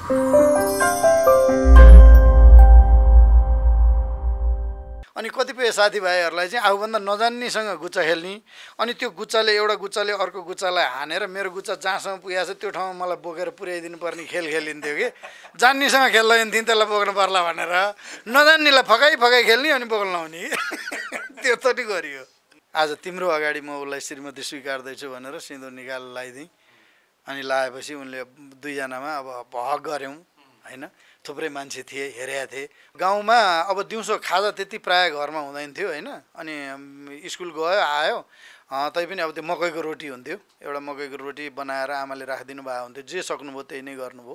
अनि कतिपय साथीभाइहरूलाई चाहिँ आफूभन्दा नजान्नेसँग गुच्चा खेल्ने अनि त्यो गुच्चाले एउटा गुच्चाले अर्को गुच्चालाई हानेर मेरो गुच्चा जहाँसम्म पुगेको छ त्यो ठाउँमा मलाई बोकेर पुर्याइदिनु पर्ने खेल खेलिन्थ्यो कि जान्नेसँग खेल्दा थिएँ त्यसलाई बोक्नु पर्ला भनेर नजान्नेलाई फकाइ खेल्ने अनि बोक्न लाउने त्यो त नि गरियो। आज तिम्रो अगाडि म उसलाई श्रीमती स्वीकार्दैछु भनेर सिन्दुर निकाल लगाइदिएँ अनि लगाएपछि उनले दुईजनामा अब हक गऱ्यौँ होइन। थुप्रै मान्छे थिए हेरेका थिए गाउँमा। अब दिउँसो खाजा त्यति प्रायः घरमा हुँदैन थियो होइन। अनि स्कुल गयो आयो तैपनि अब त्यो मकैको रोटी हुन्थ्यो, एउटा मकैको रोटी बनाएर आमाले राखिदिनु भएको हुन्थ्यो, जे सक्नुभयो त्यही नै गर्नुभयो।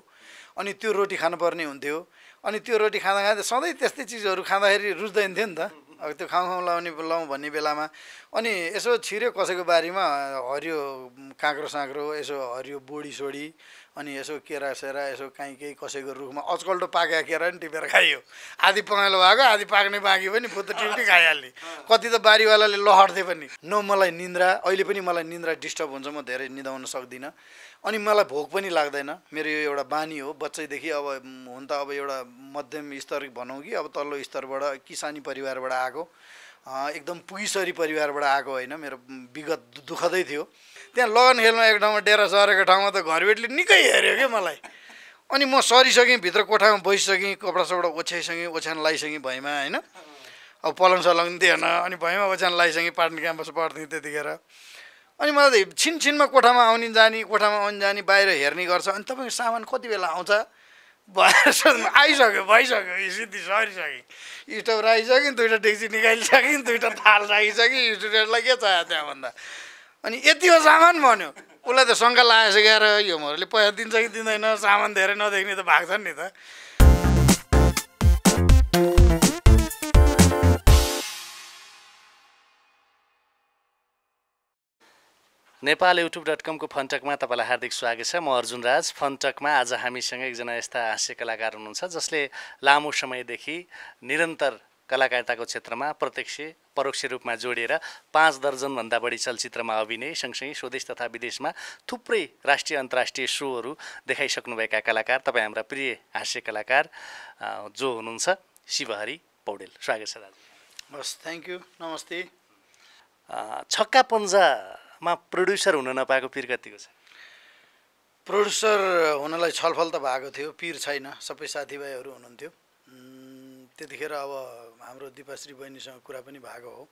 अनि त्यो रोटी खानुपर्ने हुन्थ्यो। अनि त्यो रोटी खाँदा सधैँ त्यस्तै चिजहरू खाँदाखेरि रुच्दैन थियो नि त। अब त्यो खाउँ लाउँ भन्ने बेलामा अनि यसो छिर्यो कसैको बारीमा हरियो काँक्रो साँक्रो, यसो हरियो बोडी सोडी, अनि यसो केरा सेरा, यसो काहीँ केही कसैको रुखमा अचकल्टो पाकेका केरा पनि टिपेर खाइयो। आधी पँगालो भएको आधी पाक्ने बाँकी पनि फुत्त टिप्टी खाइहाल्ने। कति त बारीवालाले लहर्थे पनि। मलाई निन्द्रा अहिले पनि मलाई निन्द्रा डिस्टर्ब हुन्छ, म धेरै निदाउन सक्दिनँ। अनि मलाई भोक पनि लाग्दैन, मेरो यो एउटा बानी हो बच्चैदेखि। अब हुन त अब एउटा मध्यम स्तर भनौँ कि अब तल्लो स्तरबाट किसानी परिवारबाट आएको, एकदम पुगिसरी परिवारबाट आएको होइन। मेरो विगत दुःखदै थियो। त्यहाँ लगन खेलमा एक ठाउँमा डेरा सरेको ठाउँमा त घरबेटले निकै हेऱ्यो क्या मलाई। अनि म सरिसकेँ, भित्र कोठामा बसिसकेँ, कपडा सपडा ओछ्याइसकेँ, ओछ्यान लगाइसकेँ भैँमा होइन। अब पलङ सलङ थिएन, अनि भैँमा ओछ्यान लगाइसकेँ, पाटन क्याम्पस पढ्थेँ त्यतिखेर। अनि मलाई त छिनमा कोठामा आउने जाने बाहिर हेर्ने गर्छ। अनि तपाईँको सामान कति बेला आउँछ भइसक्यो सिद्धि सरिसकेँ, स्टोभ राखिसकेँ, दुईवटा डेक्ची निकालिसकेँ, दुईवटा थाल राखिसकेँ, स्टुडेन्टलाई के चाहियो त्यहाँभन्दा। अनि यति हो सामान भन्यो। उसलाई त शङ्का लगाइसकेर यो मोरले पैसा दिन्छ कि दिँदैन, सामान धेरै नदेख्ने त भाग्छन् नि त। नेपालyoutube.com को फनटकमा तपाईँलाई हार्दिक स्वागत छ। म अर्जुन राज। फनटकमा आज हामीसँग एकजना यस्ता हास्य कलाकार हुनुहुन्छ जसले लामो समयदेखि निरन्तर कलाकारिताको क्षेत्रमा प्रत्यक्ष परोक्ष रूपमा जोडिएर 5 दर्जनभन्दा बढी चलचित्रमा अभिनय सँगसँगै स्वदेश तथा विदेशमा थुप्रै राष्ट्रिय अन्तर्राष्ट्रिय सोहरू देखाइसक्नुभएका कलाकार, तपाईँ हाम्रा प्रिय हास्य कलाकार जो हुनुहुन्छ शिवहरि पौडेल। स्वागत छ दाजु। बस थ्याङ्क यू, नमस्ते। छक्का पन्जामा प्रड्युसर हुन नपाएको पिर कतिको छ? प्रड्युसर हुनलाई छलफल त भएको थियो, पिर छैन। सबै साथीभाइहरू हुनुहुन्थ्यो त्यतिखेर। अब हाम्रो दिपाश्री बहिनीसँग कुरा पनि भएको हो,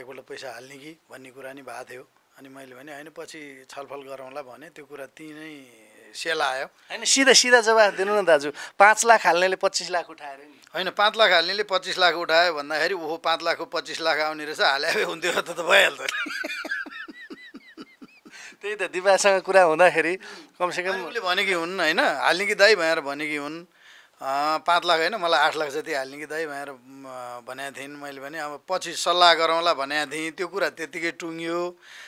एकपल्ट पैसा हाल्ने कि भन्ने कुरा नि भएको थियो। अनि मैले भने होइन पछि छलफल गरौँला भने, त्यो कुरा ती नै सेल आयो। होइन सिधा जवाफ दिनु न दाजु। 5 लाख हाल्नेले 25 लाख उठाएर नि? होइन 5 लाख हाल्नेले 25 लाख उठायो भन्दाखेरि ओहो 5 लाखको 25 लाख आउने रहेछ, हाले हुन्थ्यो त भइहाल्छ। त्यही त दिपासँग कुरा हुँदाखेरि कमसेकम उसले भने कि हुन् होइन, हाल्ने कि दाइ भनेर भने कि हुन्। 5 लाख होइन मलाई 8 लाख जति हाल्ने कि दाइ भनेर भनेको थिइन्। मैले भने अब पछि सल्लाह गरौँला भनेको थिएँ, त्यो कुरा त्यत्तिकै टुङ्गियो।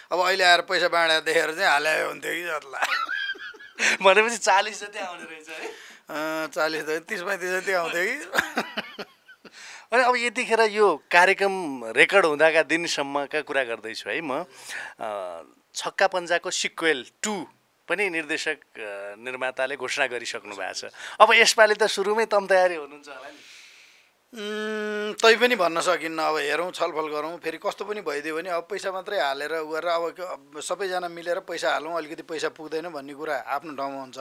अब अहिले आएर पैसा बाँडेर देखेर चाहिँ हाले हुन्थ्यो कि जत्ला। भनेपछि 40 जति आउने रहेछ है? 40 30-35 जति आउँथ्यो कि। अनि अब यतिखेर यो कार्यक्रम रेकर्ड हुँदाका दिनसम्मका कुरा गर्दैछु है म। छक्का पन्जाको सिक्वेल 2 पनि निर्देशक निर्माताले घोषणा गरिसक्नु भएको छ। अब यसपालि त सुरुमै तम तयारी हुनुहुन्छ होला नि? तै पनि भन्न सकिन्न। अब हेरौँ, छलफल गरौँ। फेरि कस्तो पनि भइदियो भने अब पैसा मात्रै हालेर उ गरेर अब सबैजना मिलेर पैसा हालौँ, अलिकति पैसा पुग्दैन भन्ने कुरा आफ्नो ठाउँमा हुन्छ।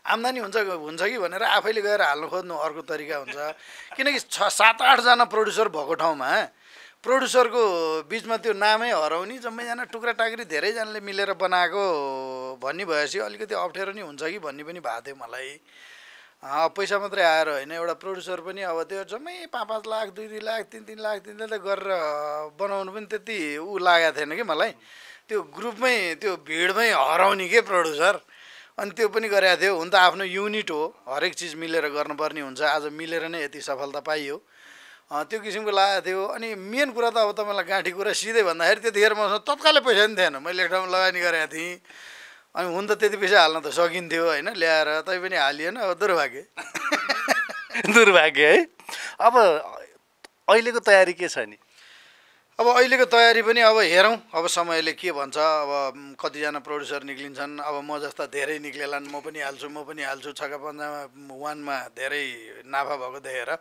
आम्दानी हुन्छ कि भनेर आफैले गएर हाल्नु खोज्नु अर्को तरिका हुन्छ। किनकि 7-8 जना प्रड्युसर भएको ठाउँमा प्रड्युसरको बिचमा त्यो नामै हराउने, जम्मैजना टुक्रा टाक्री धेरैजनाले मिलेर बनाएको भन्ने भएपछि अलिकति अप्ठ्यारो नि हुन्छ कि भन्ने पनि भएको थियो मलाई। पैसा मात्रै आएर होइन, एउटा प्रड्युसर पनि अब त्यो जम्मै 5-5 लाख 2-2 लाख 3-3 लाख त गरेर बनाउनु पनि त्यति लागेको थिएन कि मलाई। त्यो ग्रुपमै त्यो भिडमै हराउने के प्रड्युसर। अनि त्यो पनि गरेको थियो। हुन त आफ्नो युनिट हो, हरेक चिज मिलेर गर्नुपर्ने हुन्छ। आज मिलेर नै यति सफलता पाइयो, त्यो किसिमको लागेको थियो। अनि मेन कुरा त अब तपाईँलाई गाँठी कुरा सिधै भन्दाखेरि त्यतिखेर मसँग तत्कालै पैसा पनि थिएन। मैले एक ठाउँमा लगानी गरेको थिएँ। अनि हुन त त्यति पैसा हाल्न त सकिन्थ्यो होइन, ल्याएर तै पनि हालिएन। अब दुर्भाग्य। दुर्भाग्य है। अब अहिलेको तयारी के छ नि? अब अहिलेको तयारी पनि अब हेरौँ अब समयले के भन्छ। अब कतिजना प्रड्युसर निक्लिन्छन्, अब म जस्ता धेरै निक्लेलान्, म पनि हाल्छु छक्का पन्जामा 1मा धेरै नाफा भएको देखेर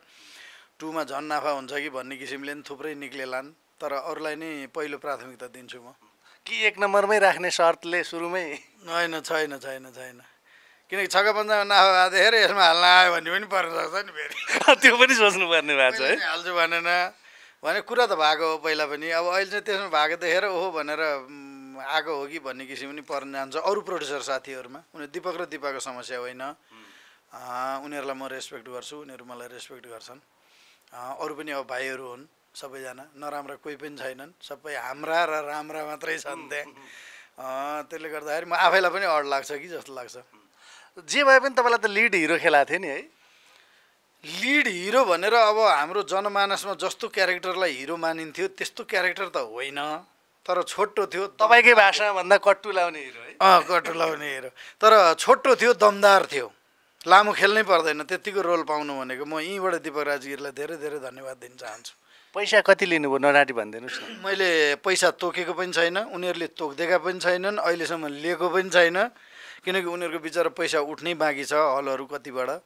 2मा झन् नाफा हुन्छ कि भन्ने किसिमले नि थुप्रै निक्लेलान्। तर अरूलाई नै पहिलो प्राथमिकता दिन्छु म। कि 1 नम्बरमै राख्ने शर्तले सुरुमै? होइन, छैन। किनकि छक्का पन्जामा नाफा देखेर यसमा हाल्न आयो भन्ने पनि पर्न सक्छ नि फेरि। त्यो पनि सोच्नुपर्ने भएको छ है। हाल्छु भने कुरा त भएको हो पहिला पनि। अब अहिले चाहिँ त्यसमा भएको देखेर ओहो भनेर आएको हो कि भन्ने किसिम पनि पर्न जान्छ अरू प्रड्युसर साथीहरूमा। उनीहरू दिपक र दिपाको समस्या होइन, उनीहरूलाई म रेस्पेक्ट गर्छु, उनीहरू मलाई रेस्पेक्ट गर्छन्। अरू पनि अब भाइहरू हुन् सबैजना, नराम्रा कोही पनि छैनन्, सबै हाम्रा र राम्रा मात्रै छन् त्यहाँ। त्यसले गर्दाखेरि म आफैलाई पनि अड लाग्छ कि जस्तो लाग्छ। जे भए पनि तपाईँलाई त लिड हिरो खेलाएको थियो नि है? लिड हिरो भनेर अब हाम्रो जनमानसमा जस्तो क्यारेक्टरलाई हिरो मानिन्थ्यो त्यस्तो क्यारेक्टर त होइन, तर छोटो थियो। तपाईँकै भाषामा भन्दा कट्टु लाउने हिरो है? कट्टु लाउने हिरो, तर छोटो थियो, दमदार थियो, लामो खेल्नै पर्दैन। त्यतिको रोल पाउनु भनेको म यहीँबाट दिपक राजगिरीलाई धेरै धेरै धन्यवाद दिन चाहन्छु। पैसा कति लिनुभयो नराटी भनिदिनुहोस् न। मैले पैसा तोकेको पनि छैन, उनीहरूले तोक्देका पनि छैनन्, अहिलेसम्म लिएको पनि छैन। किनकि उनीहरूको बिचरा पैसा उठ्नै बाँकी छ हलहरू कतिबाट।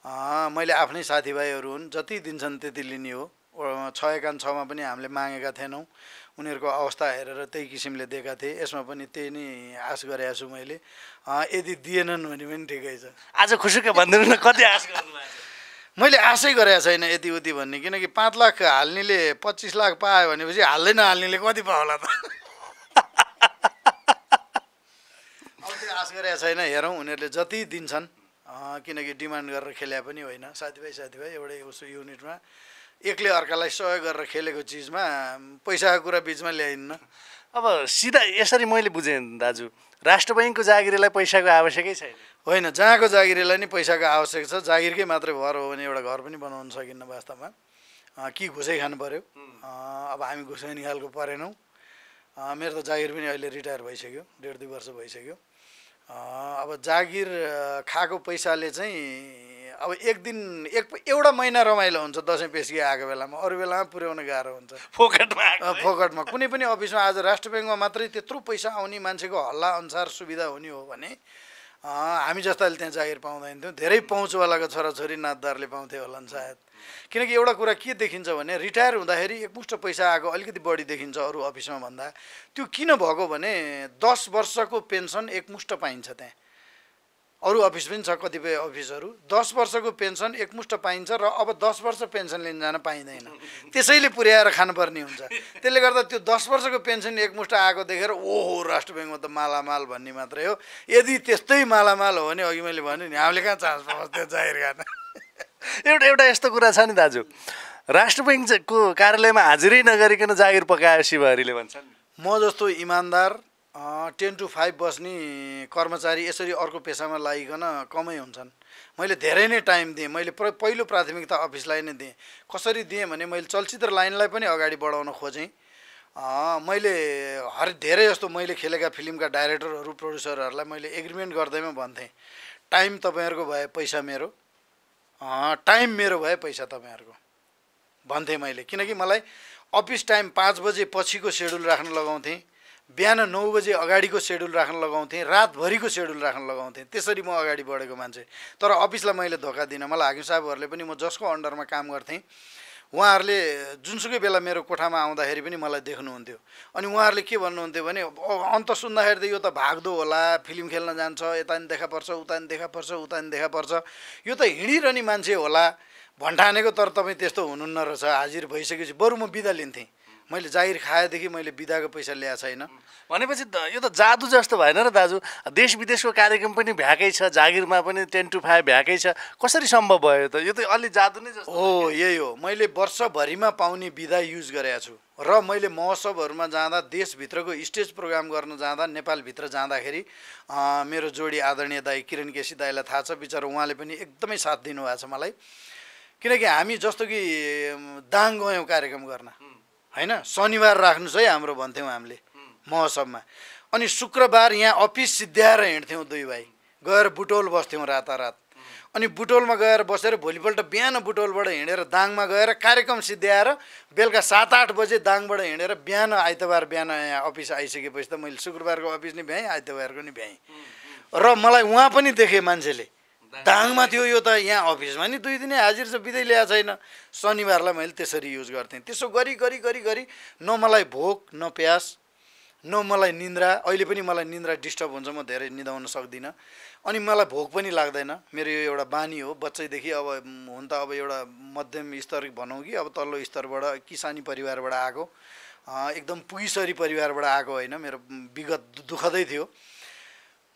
मैले आफ्नै साथीभाइहरू हुन्, जति दिन्छन् त्यति लिने हो। 6-1-6मा पनि हामीले मागेका थिएनौँ, उनीहरूको अवस्था हेरेर त्यही किसिमले दिएका थिए। यसमा पनि त्यही नै आश गरेको छु मैले। यदि दिएनन् भने पनि ठिकै छ। आज खुसुक्क भनिदिनु न, कति आश गर्नुभएको छ? मैले आशै गरेको छैन यति उति भन्ने, किनकि 5 लाख हाल्नेले 25 लाख पायो भनेपछि हाल्दै नहाल्नेले कति पाउला त। अब त्यो आश गरेको छैन, हेरौँ उनीहरूले जति दिन्छन्। किनकि डिमान्ड गरेर खेले पनि होइन, साथीभाइ एउटै उसो युनिटमा एकले अर्कालाई सहयोग गरेर खेलेको चिजमा पैसाको कुरा बिचमा ल्याइन्न। अब सिधा यसरी मैले बुझेँ दाजु, राष्ट्र बैङ्कको जागिरीलाई पैसाको आवश्यकै छैन? होइन, जहाँको जागिरीलाई नि पैसाको आवश्यक छ। जागिरकै मात्रै भर हो भने एउटा घर पनि बनाउन सकिन्न वास्तवमा, कि घुसै खानु पर्यो। अब हामी घुस खाने खालको परेनौँ। मेरो त जागिर पनि अहिले रिटायर भइसक्यो, 1.5-2 वर्ष भइसक्यो। अब जागिर खाएको पैसाले चाहिँ अब एउटा महिना रमाइलो हुन्छ दसैँ पेस्की आएको बेलामा, अरू बेलामा पुर्याउन गाह्रो हुन्छ। फोकटमा कुनै पनि अफिसमा आज राष्ट्र ब्याङ्कमा मात्रै त्यत्रो पैसा आउने, मान्छेको हल्ला अनुसार सुविधा हुने हो भने हामी जस्ताले त्यहाँ जागिर पाउँदैन थियौँ। धेरै पहुँचवालाको छोराछोरी नातदारले पाउँथे होलान् सायद। किनकि एउटा कुरा के देखिन्छ भने रिटायर हुँदाखेरि एकमुष्ट पैसा आएको अलिकति बढी देखिन्छ अरू अफिसमा भन्दा। त्यो किन भएको भने 10 वर्षको पेन्सन एकमुष्ट पाइन्छ त्यहाँ। अरू अफिस पनि छ कतिपय अफिसहरू 10 वर्षको पेन्सन एकमुष्ट पाइन्छ र अब 10 वर्ष पेन्सन लिन जान पाइँदैन, त्यसैले पुर्याएर खानुपर्ने हुन्छ। त्यसले गर्दा त्यो 10 वर्षको पेन्सन एकमुष्ट आएको देखेर ओहो राष्ट्र ब्याङ्कमा त मालामाल भन्ने मात्रै हो। यदि त्यस्तै मालामाल हो भने अघि मैले भने नि हामीले कहाँ चान्स पाउँछ त्यो जागिर खान। एउटा यस्तो कुरा छ नि दाजु, राष्ट्र बैङ्कको कार्यालयमा हाजिरै नगरिकन जागिर पकायो शिवहरीले भन्छन्। म जस्तो इमान्दार 10 to 5 बस्ने कर्मचारी यसरी अर्को पेसामा लागिकन कमै हुन्छन्। मैले धेरै नै टाइम दिएँ। मैले पहिलो प्राथमिकता अफिसलाई नै दिएँ। कसरी दिएँ भने मैले चलचित्र लाइनलाई पनि अगाडि बढाउन खोजेँ। मैले धेरै जस्तो मैले खेलेका फिल्मका डाइरेक्टरहरू प्रोड्युसरहरूलाई मैले एग्रिमेन्ट गर्दैमा भन्थेँ, टाइम तपाईँहरूको भए पैसा मेरो, टाइम मेरो भए पैसा तपाईँहरूको भन्थेँ मैले। किनकि मलाई अफिस टाइम 5 बजे पछिको सेड्युल राख्न लगाउँथेँ, बिहान 9 बजे अगाडिको सेड्युल राख्न लगाउँथेँ, रातभरिको सेड्युल राख्न लगाउँथेँ। त्यसरी म अगाडि बढेको मान्छे। तर अफिसलाई मैले धोका दिनँ। मलाई हाकिम साहबहरूले पनि, म जसको अन्डरमा काम गर्थेँ उहाँहरूले जुनसुकै बेला मेरो कोठामा आउँदाखेरि पनि मलाई देख्नुहुन्थ्यो। अनि उहाँहरूले के भन्नुहुन्थ्यो भने अन्त सुन्दाखेरि त यो त भाग्दो होला, फिल्म खेल्न जान्छ, यता नि देखा पर्छ, उता नि देखा पर्छ, उता नि देखा पर्छ, यो त हिँडिरहने मान्छे होला भन्ठानेको। तर तपाईँ त्यस्तो हुनुहुन्न रहेछ। हाजिर भइसकेपछि बरु म बिदा लिन्थेँ। मैले जागिर खाएदेखि मैले बिदाको पैसा ल्याएको छैन। भनेपछि यो त जादु जस्तो भएन र दाजु? देश विदेशको कार्यक्रम पनि भ्याकै छ, जागिरमा पनि 10 to 5 भ्याकै छ, कसरी सम्भव भयो त? यो त अलि जादु नै जस्तो हो। यही हो, मैले वर्षभरिमा पाउने बिदा युज गरेको छु। र मैले महोत्सवहरूमा जाँदा, देशभित्रको स्टेज प्रोग्राम गर्न जाँदा, नेपालभित्र जाँदाखेरि मेरो जोडी आदरणीय दाई किरण केसी दाईलाई थाहा छ, बिचरा उहाँले पनि एकदमै साथ दिनुभएको छ मलाई। किनकि हामी जस्तो कि दाङ गयौँ कार्यक्रम गर्न, होइन, शनिबार राख्नुहोस् है हाम्रो भन्थ्यौँ हामीले महोत्सवमा। अनि शुक्रबार यहाँ अफिस सिद्ध्याएर हिँड्थ्यौँ 2 भाइ, गएर बुटोल बस्थ्यौँ रातारात। अनि बुटोलमा गएर बसेर भोलिपल्ट बिहान बुटोलबाट हिँडेर दाङमा गएर कार्यक्रम सिद्ध्याएर बेलुका 7-8 बजे दाङबाट हिँडेर बिहान आइतबार बिहान यहाँ अफिस आइसकेपछि त मैले शुक्रबारको अफिस नि भ्याएँ, आइतबारको नि भ्याएँ। र मलाई उहाँ पनि देखेँ मान्छेले दाङमा थियो, यो त यहाँ अफिसमा नि 2 दिने हाजिर छ, बिदै ल्याएको छैन। शनिबारलाई मैले त्यसरी युज गर्थेँ। त्यसो गरी गरी गरी गरी न मलाई भोक न प्यास न मलाई निन्द्रा। अहिले पनि मलाई निन्द्रा डिस्टर्ब हुन्छ, म धेरै निदाउन सक्दिनँ। अनि मलाई भोक पनि लाग्दैन। मेरो यो एउटा बानी हो बच्चैदेखि। अब हुन त अब एउटा मध्यम स्तर भनौँ कि अब तल्लो स्तरबाट किसानी परिवारबाट आएको, एकदम पुगिसरी परिवारबाट आएको होइन। मेरो विगत दुःखदै थियो।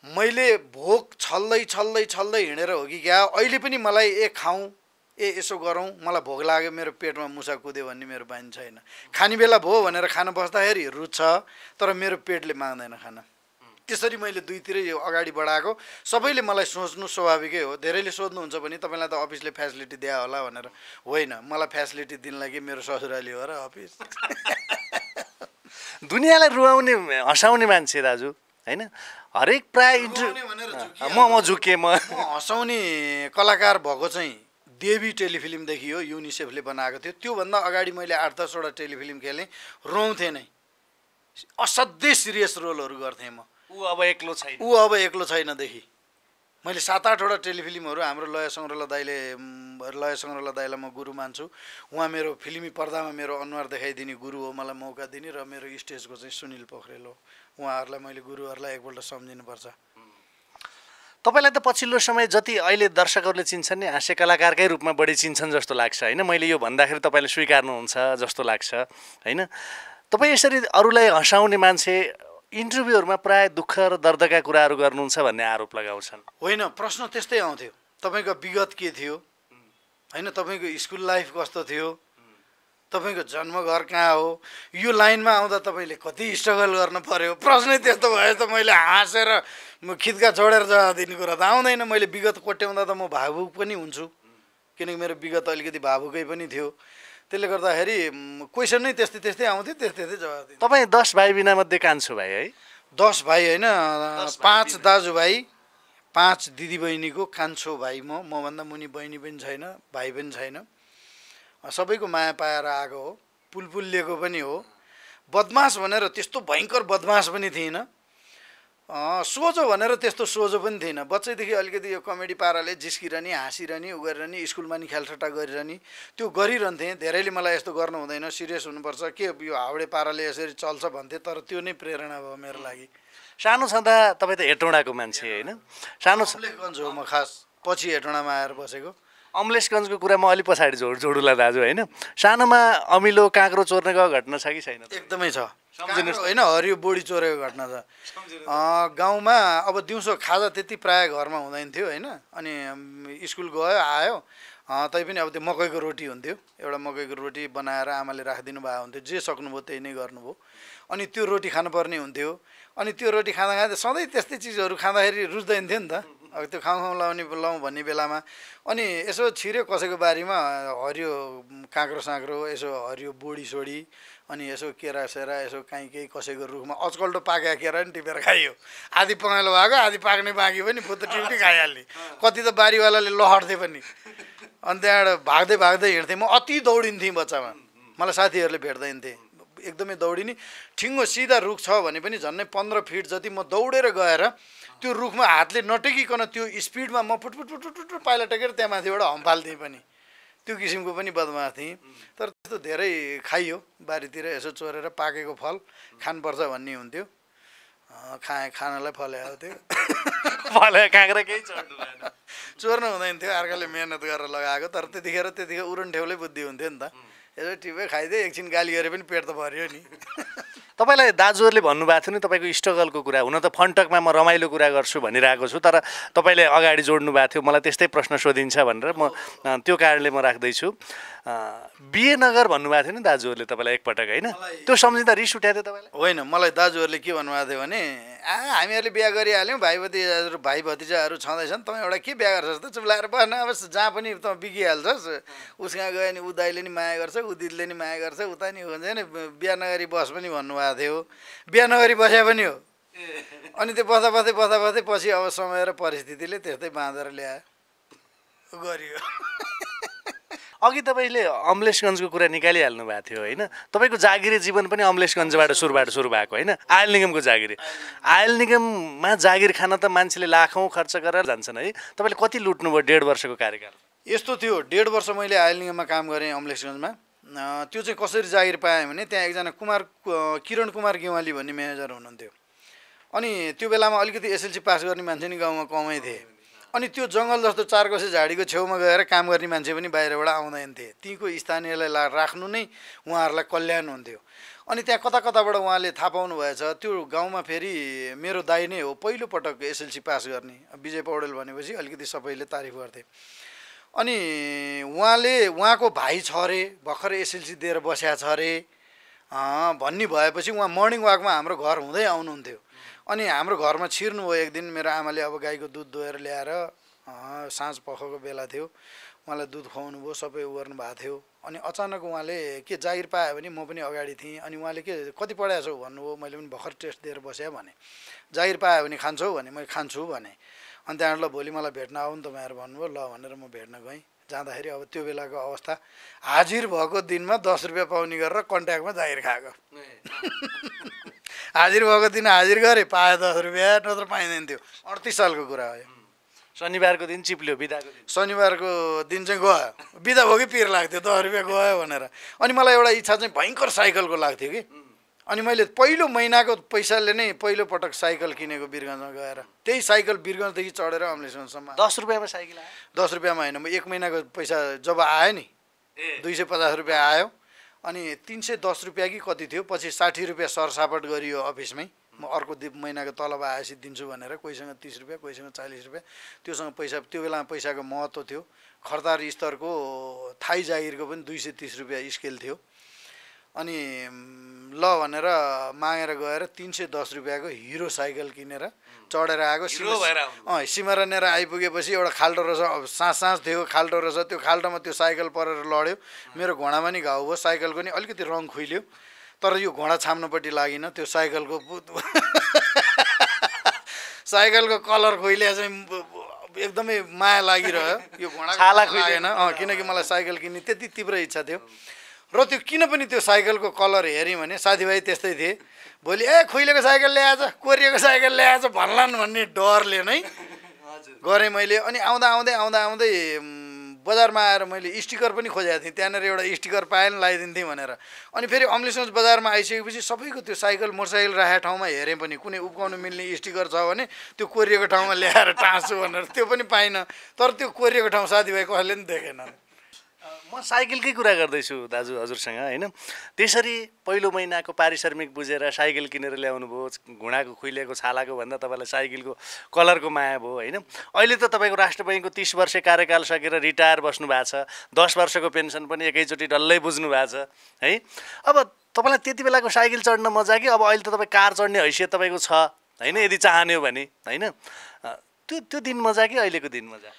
मैले भोक छल्दै छल्दै छल्दै हिँडेर हो कि क्या, अहिले पनि मलाई खाउँ यसो गरौँ, मलाई भोक लाग्यो, मेरो पेटमा मुसा कुद्यो भन्ने मेरो बानी छैन। खाने बेला भयो भनेर खान बस्दाखेरि रुच्छ, तर मेरो पेटले माग्दैन खान। त्यसरी मैले दुईतिरै यो अगाडि बढाएको। सबैले मलाई सोच्नु स्वाभाविकै हो। धेरैले सोध्नुहुन्छ भने तपाईँलाई त अफिसले फेसिलिटी दिया होला भनेर। होइन, मलाई फेसिलिटी दिन लागि मेरो ससुराली हो र अफिस। दुनियाँलाई रुवाउने हँसाउने मान्छे दाजु होइन। हरेक प्राय म झुकेँ। म हँसाउने कलाकार भएको चाहिँ देवी टेलिफिल्मदेखि हो, युनिसेफले बनाएको थियो। त्योभन्दा अगाडि मैले 8-10 वटा टेलिफिल्म खेलेँ, रोउँथेँ नै। असाध्यै सिरियस रोलहरू गर्थेँ म। ऊ अब एक्लो छैनदेखि मैले 7-8 वटा टेलिफिल्महरू, हाम्रो लय सङ्ग्रौला दाइलाई म गुरु मान्छु। उहाँ मेरो फिल्मी पर्दामा मेरो अनुहार देखाइदिने गुरु हो, मलाई मौका दिने। र मेरो स्टेजको चाहिँ सुनिल पोखरेल हो। उहाँहरूलाई मैले गुरुहरूलाई एकपल्ट सम्झिनुपर्छ। तपाईँलाई त पछिल्लो समय जति अहिले दर्शकहरूले चिन्छन् नि हास्य कलाकारकै रूपमा बढी चिन्छन् जस्तो लाग्छ होइन। मैले यो भन्दाखेरि तपाईँले स्वीकार्नुहुन्छ जस्तो लाग्छ होइन। तपाईँ यसरी अरूलाई हँसाउने मान्छे इन्टरभ्यूहरूमा प्राय दुःख र दर्दका कुराहरू गर्नुहुन्छ भन्ने आरोप लगाउँछन्। होइन, प्रश्न त्यस्तै आउँथ्यो, तपाईँको विगत के थियो होइन, तपाईँको स्कुल लाइफ कस्तो थियो, तपाईँको जन्मघर कहाँ हो, यो लाइनमा आउँदा तपाईँले कति स्ट्रगल गर्नु पर्यो। प्रश्नै त्यस्तो भयो त मैले हाँसेर खिद्का छोडेर जवाब दिने कुरा त आउँदैन। मैले विगत कोट्याउँदा त म भावुक पनि हुन्छु, किनकि मेरो विगत अलिकति भावुकै पनि थियो। त्यसले गर्दाखेरि क्वेसन नै त्यस्तै आउँथ्यो, त्यस्तै जवाब दिन्थेँ। तपाईँ 10 भाइ बिना मध्ये कान्छो भाइ है? 10 भाइ होइन, 5 दाजुभाइ 5 दिदीबहिनीको कान्छो भाइ म। मभन्दा मुनि बहिनी पनि छैन, भाइ पनि छैन। सबैको माया पाएर आएको हो, पुलपुलिएको पनि हो। बदमास भनेर त्यस्तो भयङ्कर बदमास पनि थिइनँ, सोझो भनेर त्यस्तो सोझो पनि थिइनँ। बच्चैदेखि अलिकति यो कमेडी पाराले जिस्किरहने, हाँसिरहने, उ गरिरहने, स्कुलमा नि ख्यालठट्टा गरिरहने, त्यो गरिरहन्थेँ। धेरैले मलाई यस्तो गर्नु हुँदैन, सिरियस हुनुपर्छ, के यो हाउडे पाराले यसरी चल्छ भन्थे, तर त्यो नै प्रेरणा भयो मेरो लागि। सानो छँदा तपाईँ त हेटौँडाको मान्छे होइन? अम्लेखगञ्ज हो म खास, पछि हेटौँडामा आएर बसेको। अम्लेखगञ्जको कुरा म अलि पछाडि जोडुला दाजु होइन। सानोमा अमिलो काँक्रो चोर्ने गएको घटना छ कि छैन? एकदमै छ। होइन, हरियो बोडी चोरेको घटना छ। गाउँमा अब दिउँसो खाजा त्यति प्रायः घरमा हुँदैन थियो होइन। अनि स्कुल गयो आयो, तैपनि अब त्यो मकैको रोटी हुन्थ्यो, एउटा मकैको रोटी बनाएर आमाले राखिदिनु भएको हुन्थ्यो। जे सक्नुभयो त्यही नै गर्नुभयो। अनि त्यो रोटी खानुपर्ने हुन्थ्यो। अनि त्यो रोटी खाँदा सधैँ त्यस्तै चिजहरू खाँदाखेरि रुच्दैन थियो नि त। अब त्यो खाउँ लाउँ भन्ने बेलामा अनि यसो छिर्यो कसैको बारीमा हरियो काँक्रो साँक्रो, यसो हरियो बोडी सोडी, अनि यसो केरा सेरा, यसो काहीँ केही कसैको रुखमा अचकल्टो पाकेको केरा पनि टिपेर खाइयो। आधी पँगालो भएको, आधी पाक्ने बाँकी पनि फुत्त टिप्टी खाइहाल्ने। कति त बारीवालाले लहर्थे पनि। अनि त्यहाँबाट भाग्दै हिँड्थेँ। म अति दौडिन्थेँ बच्चामा, मलाई साथीहरूले भेट्दैन्थे, एकदमै दौडिने। ठिङ्गो सिधा रुख छ भने पनि झन्डै 15 फिट जति म दौडेर गएर त्यो रुखमा हातले नटेकिकन त्यो स्पिडमा म फुटफुट पाइला टेकेर त्यहाँ माथिबाट हम्फाल्थेँ पनि। त्यो किसिमको पनि बदमास थिएँ। तर त्यस्तो धेरै खाइयो, बारीतिर यसो चोरेर पाकेको फल खानुपर्छ भन्ने हुन्थ्यो। खानालाई फले आउँथ्यो। काँक्रा केही चोर्नु हुँदैन थियो, अर्काले मेहनत गरेर लगाएको। तर त्यतिखेर उरन ठेउलै बुद्धि हुन्थ्यो नि त। यसो टिपे खाइदियो, एकछिन गाली गरे पनि पेट त भरियो नि। तपाईँलाई दाजुहरूले भन्नुभएको थियो नि तपाईँको स्ट्रगलको कुरा। हुन त फन्टकमा म रमाइलो कुरा गर्छु भनिरहेको छु, तर तपाईँले अगाडि जोड्नु भएको थियो मलाई त्यस्तै प्रश्न सोधिन्छ भनेर म त्यो कारणले म राख्दैछु। बिहे नगर भन्नुभएको थियो नि दाजुहरूले तपाईँलाई एकपटक होइन? त्यो सम्झिँदा रिस उठाएको थियो तपाईँलाई? होइन, मलाई दाजुहरूले के भन्नुभएको थियो भने हामीहरूले बिहा गरिहाल्यौँ, भाइ भतिजाहरू छँदैछन्, तँ एउटा के बिहा गर्छस् त, चुप लागेर बस्न, अब जहाँ पनि तँ बिगिहाल्छस्। उसकहाँ गयो नि ऊ दाइले नि माया गर्छ, ऊ दिदीले नि माया गर्छ, उता नि हुन्छ नि बिहा नगरी बस पनि भन्नुभएको थियो। बिहा नगरी बसे पनि हो। अनि त्यो बस्दा पछि अब समय र परिस्थितिले त्यस्तै बाँधेर ल्यायो। गरियो। अघि तपाईँले अमलेशगञ्जको कुरा निकालिहाल्नु भएको थियो होइन? तपाईँको जागिरे जीवन पनि अमलेशगञ्जबाट सुरु भएको होइन? आयल निगमको जागिरे। आयल निगममा जागिर खान त मान्छेले लाखौँ खर्च गरेर जान्छन् है? तपाईँले कति लुट्नुभयो 1.5 वर्षको कार्यकाल? यस्तो थियो, 1.5 वर्ष मैले आयल निगममा काम गरेँ अमलेशगञ्जमा। त्यो चाहिँ कसरी जागिर पाएँ भने त्यहाँ एकजना किरण कुमार गेवाली भन्ने म्यानेजर हुनुहुन्थ्यो। अनि त्यो बेलामा अलिकति एसएलसी पास गर्ने मान्छे नि गाउँमा कमै थिए। अनि त्यो जङ्गल जस्तो 4 कोसे झाडीको छेउमा गएर काम गर्ने मान्छे पनि बाहिरबाट आउँदैन थिए। तीको स्थानीयलाई राख्नु नै उहाँहरूलाई कल्याण हुन्थ्यो। अनि त्यहाँ कता कताबाट उहाँले थाहा पाउनु भएछ त्यो गाउँमा फेरि मेरो दाइ नै हो पहिलो पटक एसएलसी पास गर्ने। विजय पौडेल भनेपछि अलिकति सबैले तारिफ गर्थे। अनि उहाँको भाइ छ अरे, भर्खर एसएलसी दिएर बस्या छ अरे भन्ने भएपछि उहाँ मर्निङ वाकमा हाम्रो घर हुँदै आउनुहुन्थ्यो। अनि हाम्रो घरमा छिर्नुभयो एक दिन। मेरो आमाले अब गाईको दुध दोहेर ल्याएर साँझ पखको बेला थियो, उहाँलाई दुध खुवाउनु भयो, सबै उ गर्नु भएको थियो। अनि अचानक उहाँले के जागिर पायो भने म पनि अगाडि थिएँ। अनि उहाँले के कति पढाएको छौ भन्नुभयो। मैले पनि भर्खर टेस्ट दिएर बसेँ भने। जागिर पायो भने खान्छौ भने मैले खान्छु भने। अनि त्यहाँबाट ल भोलि मलाई भेट्न आऊ नि तपाईँहरू भन्नुभयो। ल भनेर म भेट्न गएँ। जाँदाखेरि अब त्यो बेलाको अवस्था हाजिर भएको दिनमा 10 रुपियाँ पाउने गरेर कन्ट्याक्टमा जागिर खाएको। हाजिर भएको दिन हाजिर गरेँ, पाएँ 10 रुपियाँ, नत्र पाइँदैन थियो। 38 सालको कुरा हो। शनिबारको दिन चिप्ल्यो, बिदाको दिन। शनिबारको दिन चाहिँ गयो, बिदा भयो कि पिर लाग्थ्यो 10 रुपियाँ गयो भनेर। अनि मलाई एउटा इच्छा चाहिँ भयङ्कर साइकलको लाग्थ्यो कि। अनि मैले पहिलो महिनाको पैसाले नै पहिलो पटक साइकल किनेको वीरगञ्जमा गएर। त्यही साइकल वीरगञ्जदेखि चढेर अमलेशगञ्जसम्म। 10 रुपियाँमा साइकल आयो? 10 रुपियाँमा होइन, म 1 महिनाको पैसा जब आयो नि 250 रुपियाँ आयो। अनि 310 रुपियाँ कि कति थियो। पछि 60 रुपियाँ सरसापट गरियो अफिसमै। म अर्को महिनाको तलब आएपछि दिन्छु भनेर। कोहीसँग 30 रुपियाँ, कोहीसँग 40 रुपियाँ। त्योसँग पैसा, त्यो बेलामा पैसाको महत्त्व थियो। खरदार स्तरको थाई जागिरको पनि 230 रुपियाँ स्केल थियो। अनि ल भनेर मागेर गएर 310 रुपियाँको हिरो साइकल किनेर चढेर आएको। सिमरानेर आइपुगेपछि एउटा खाल्टो रहेछ, साँझ थियो, खाल्टो रहेछ। त्यो खाल्टोमा त्यो साइकल परेर लड्यो। मेरो घोडामा नि घाउ भयो, साइकलको नि अलिकति रङ खुइल्यो। तर यो घोडा छाम्नपट्टि लागिन, त्यो साइकलको कलर खुइल्या चाहिँ एकदमै माया लागिरह्यो। यो घोडा लागेन किनकि मलाई साइकल किन्ने त्यति तीव्र इच्छा थियो। र त्यो किन पनि त्यो साइकलको कलर हेऱ्यौँ भने साथीभाइ त्यस्तै थिए। भोलि खुइलेको साइकल ल्याएछ, कोरिएको साइकल ल्याएछ भन्लान् भन्ने डरले नै गरेँ मैले। अनि आउँदै बजारमा आएर मैले स्टिकर पनि खोजेको थिएँ। त्यहाँनिर एउटा स्टिकर पाएँ लगाइदिन्थेँ भनेर। अनि फेरि अमलेशगञ्ज बजारमा आइसकेपछि सबैको त्यो साइकल मोटरसाइकल राखेको ठाउँमा हेरेँ पनि कुनै उब्काउनु मिल्ने स्टिकर छ भने त्यो कोरिएको ठाउँमा ल्याएर टाँस्छु भनेर। त्यो पनि पाइनँ। तर त्यो कोरिएको ठाउँ साथीभाइ कसैले पनि देखेनन्। म साइकलकै कुरा गर्दैछु दाजु हजुरसँग होइन? त्यसरी पहिलो महिनाको पारिश्रमिक बुझेर साइकल किनेर ल्याउनु भयो। घुँडाको खुइलेको छालाको भन्दा तपाईँलाई साइकलको कलरको माया भयो होइन? अहिले त तपाईँको राष्ट्र बैङ्कको 30 वर्ष कार्यकाल सकेर रिटायर बस्नु भएको छ। 10 वर्षको पेन्सन पनि एकैचोटि डल्लै बुझ्नु भएको छ है? अब तपाईँलाई त्यति बेलाको साइकल चढ्न मजा कि अब अहिले त तपाईँ कार चढ्ने हैसियत तपाईँको छ होइन? यदि चाहने हो भने होइन? त्यो दिन मजा कि अहिलेको दिन मजा?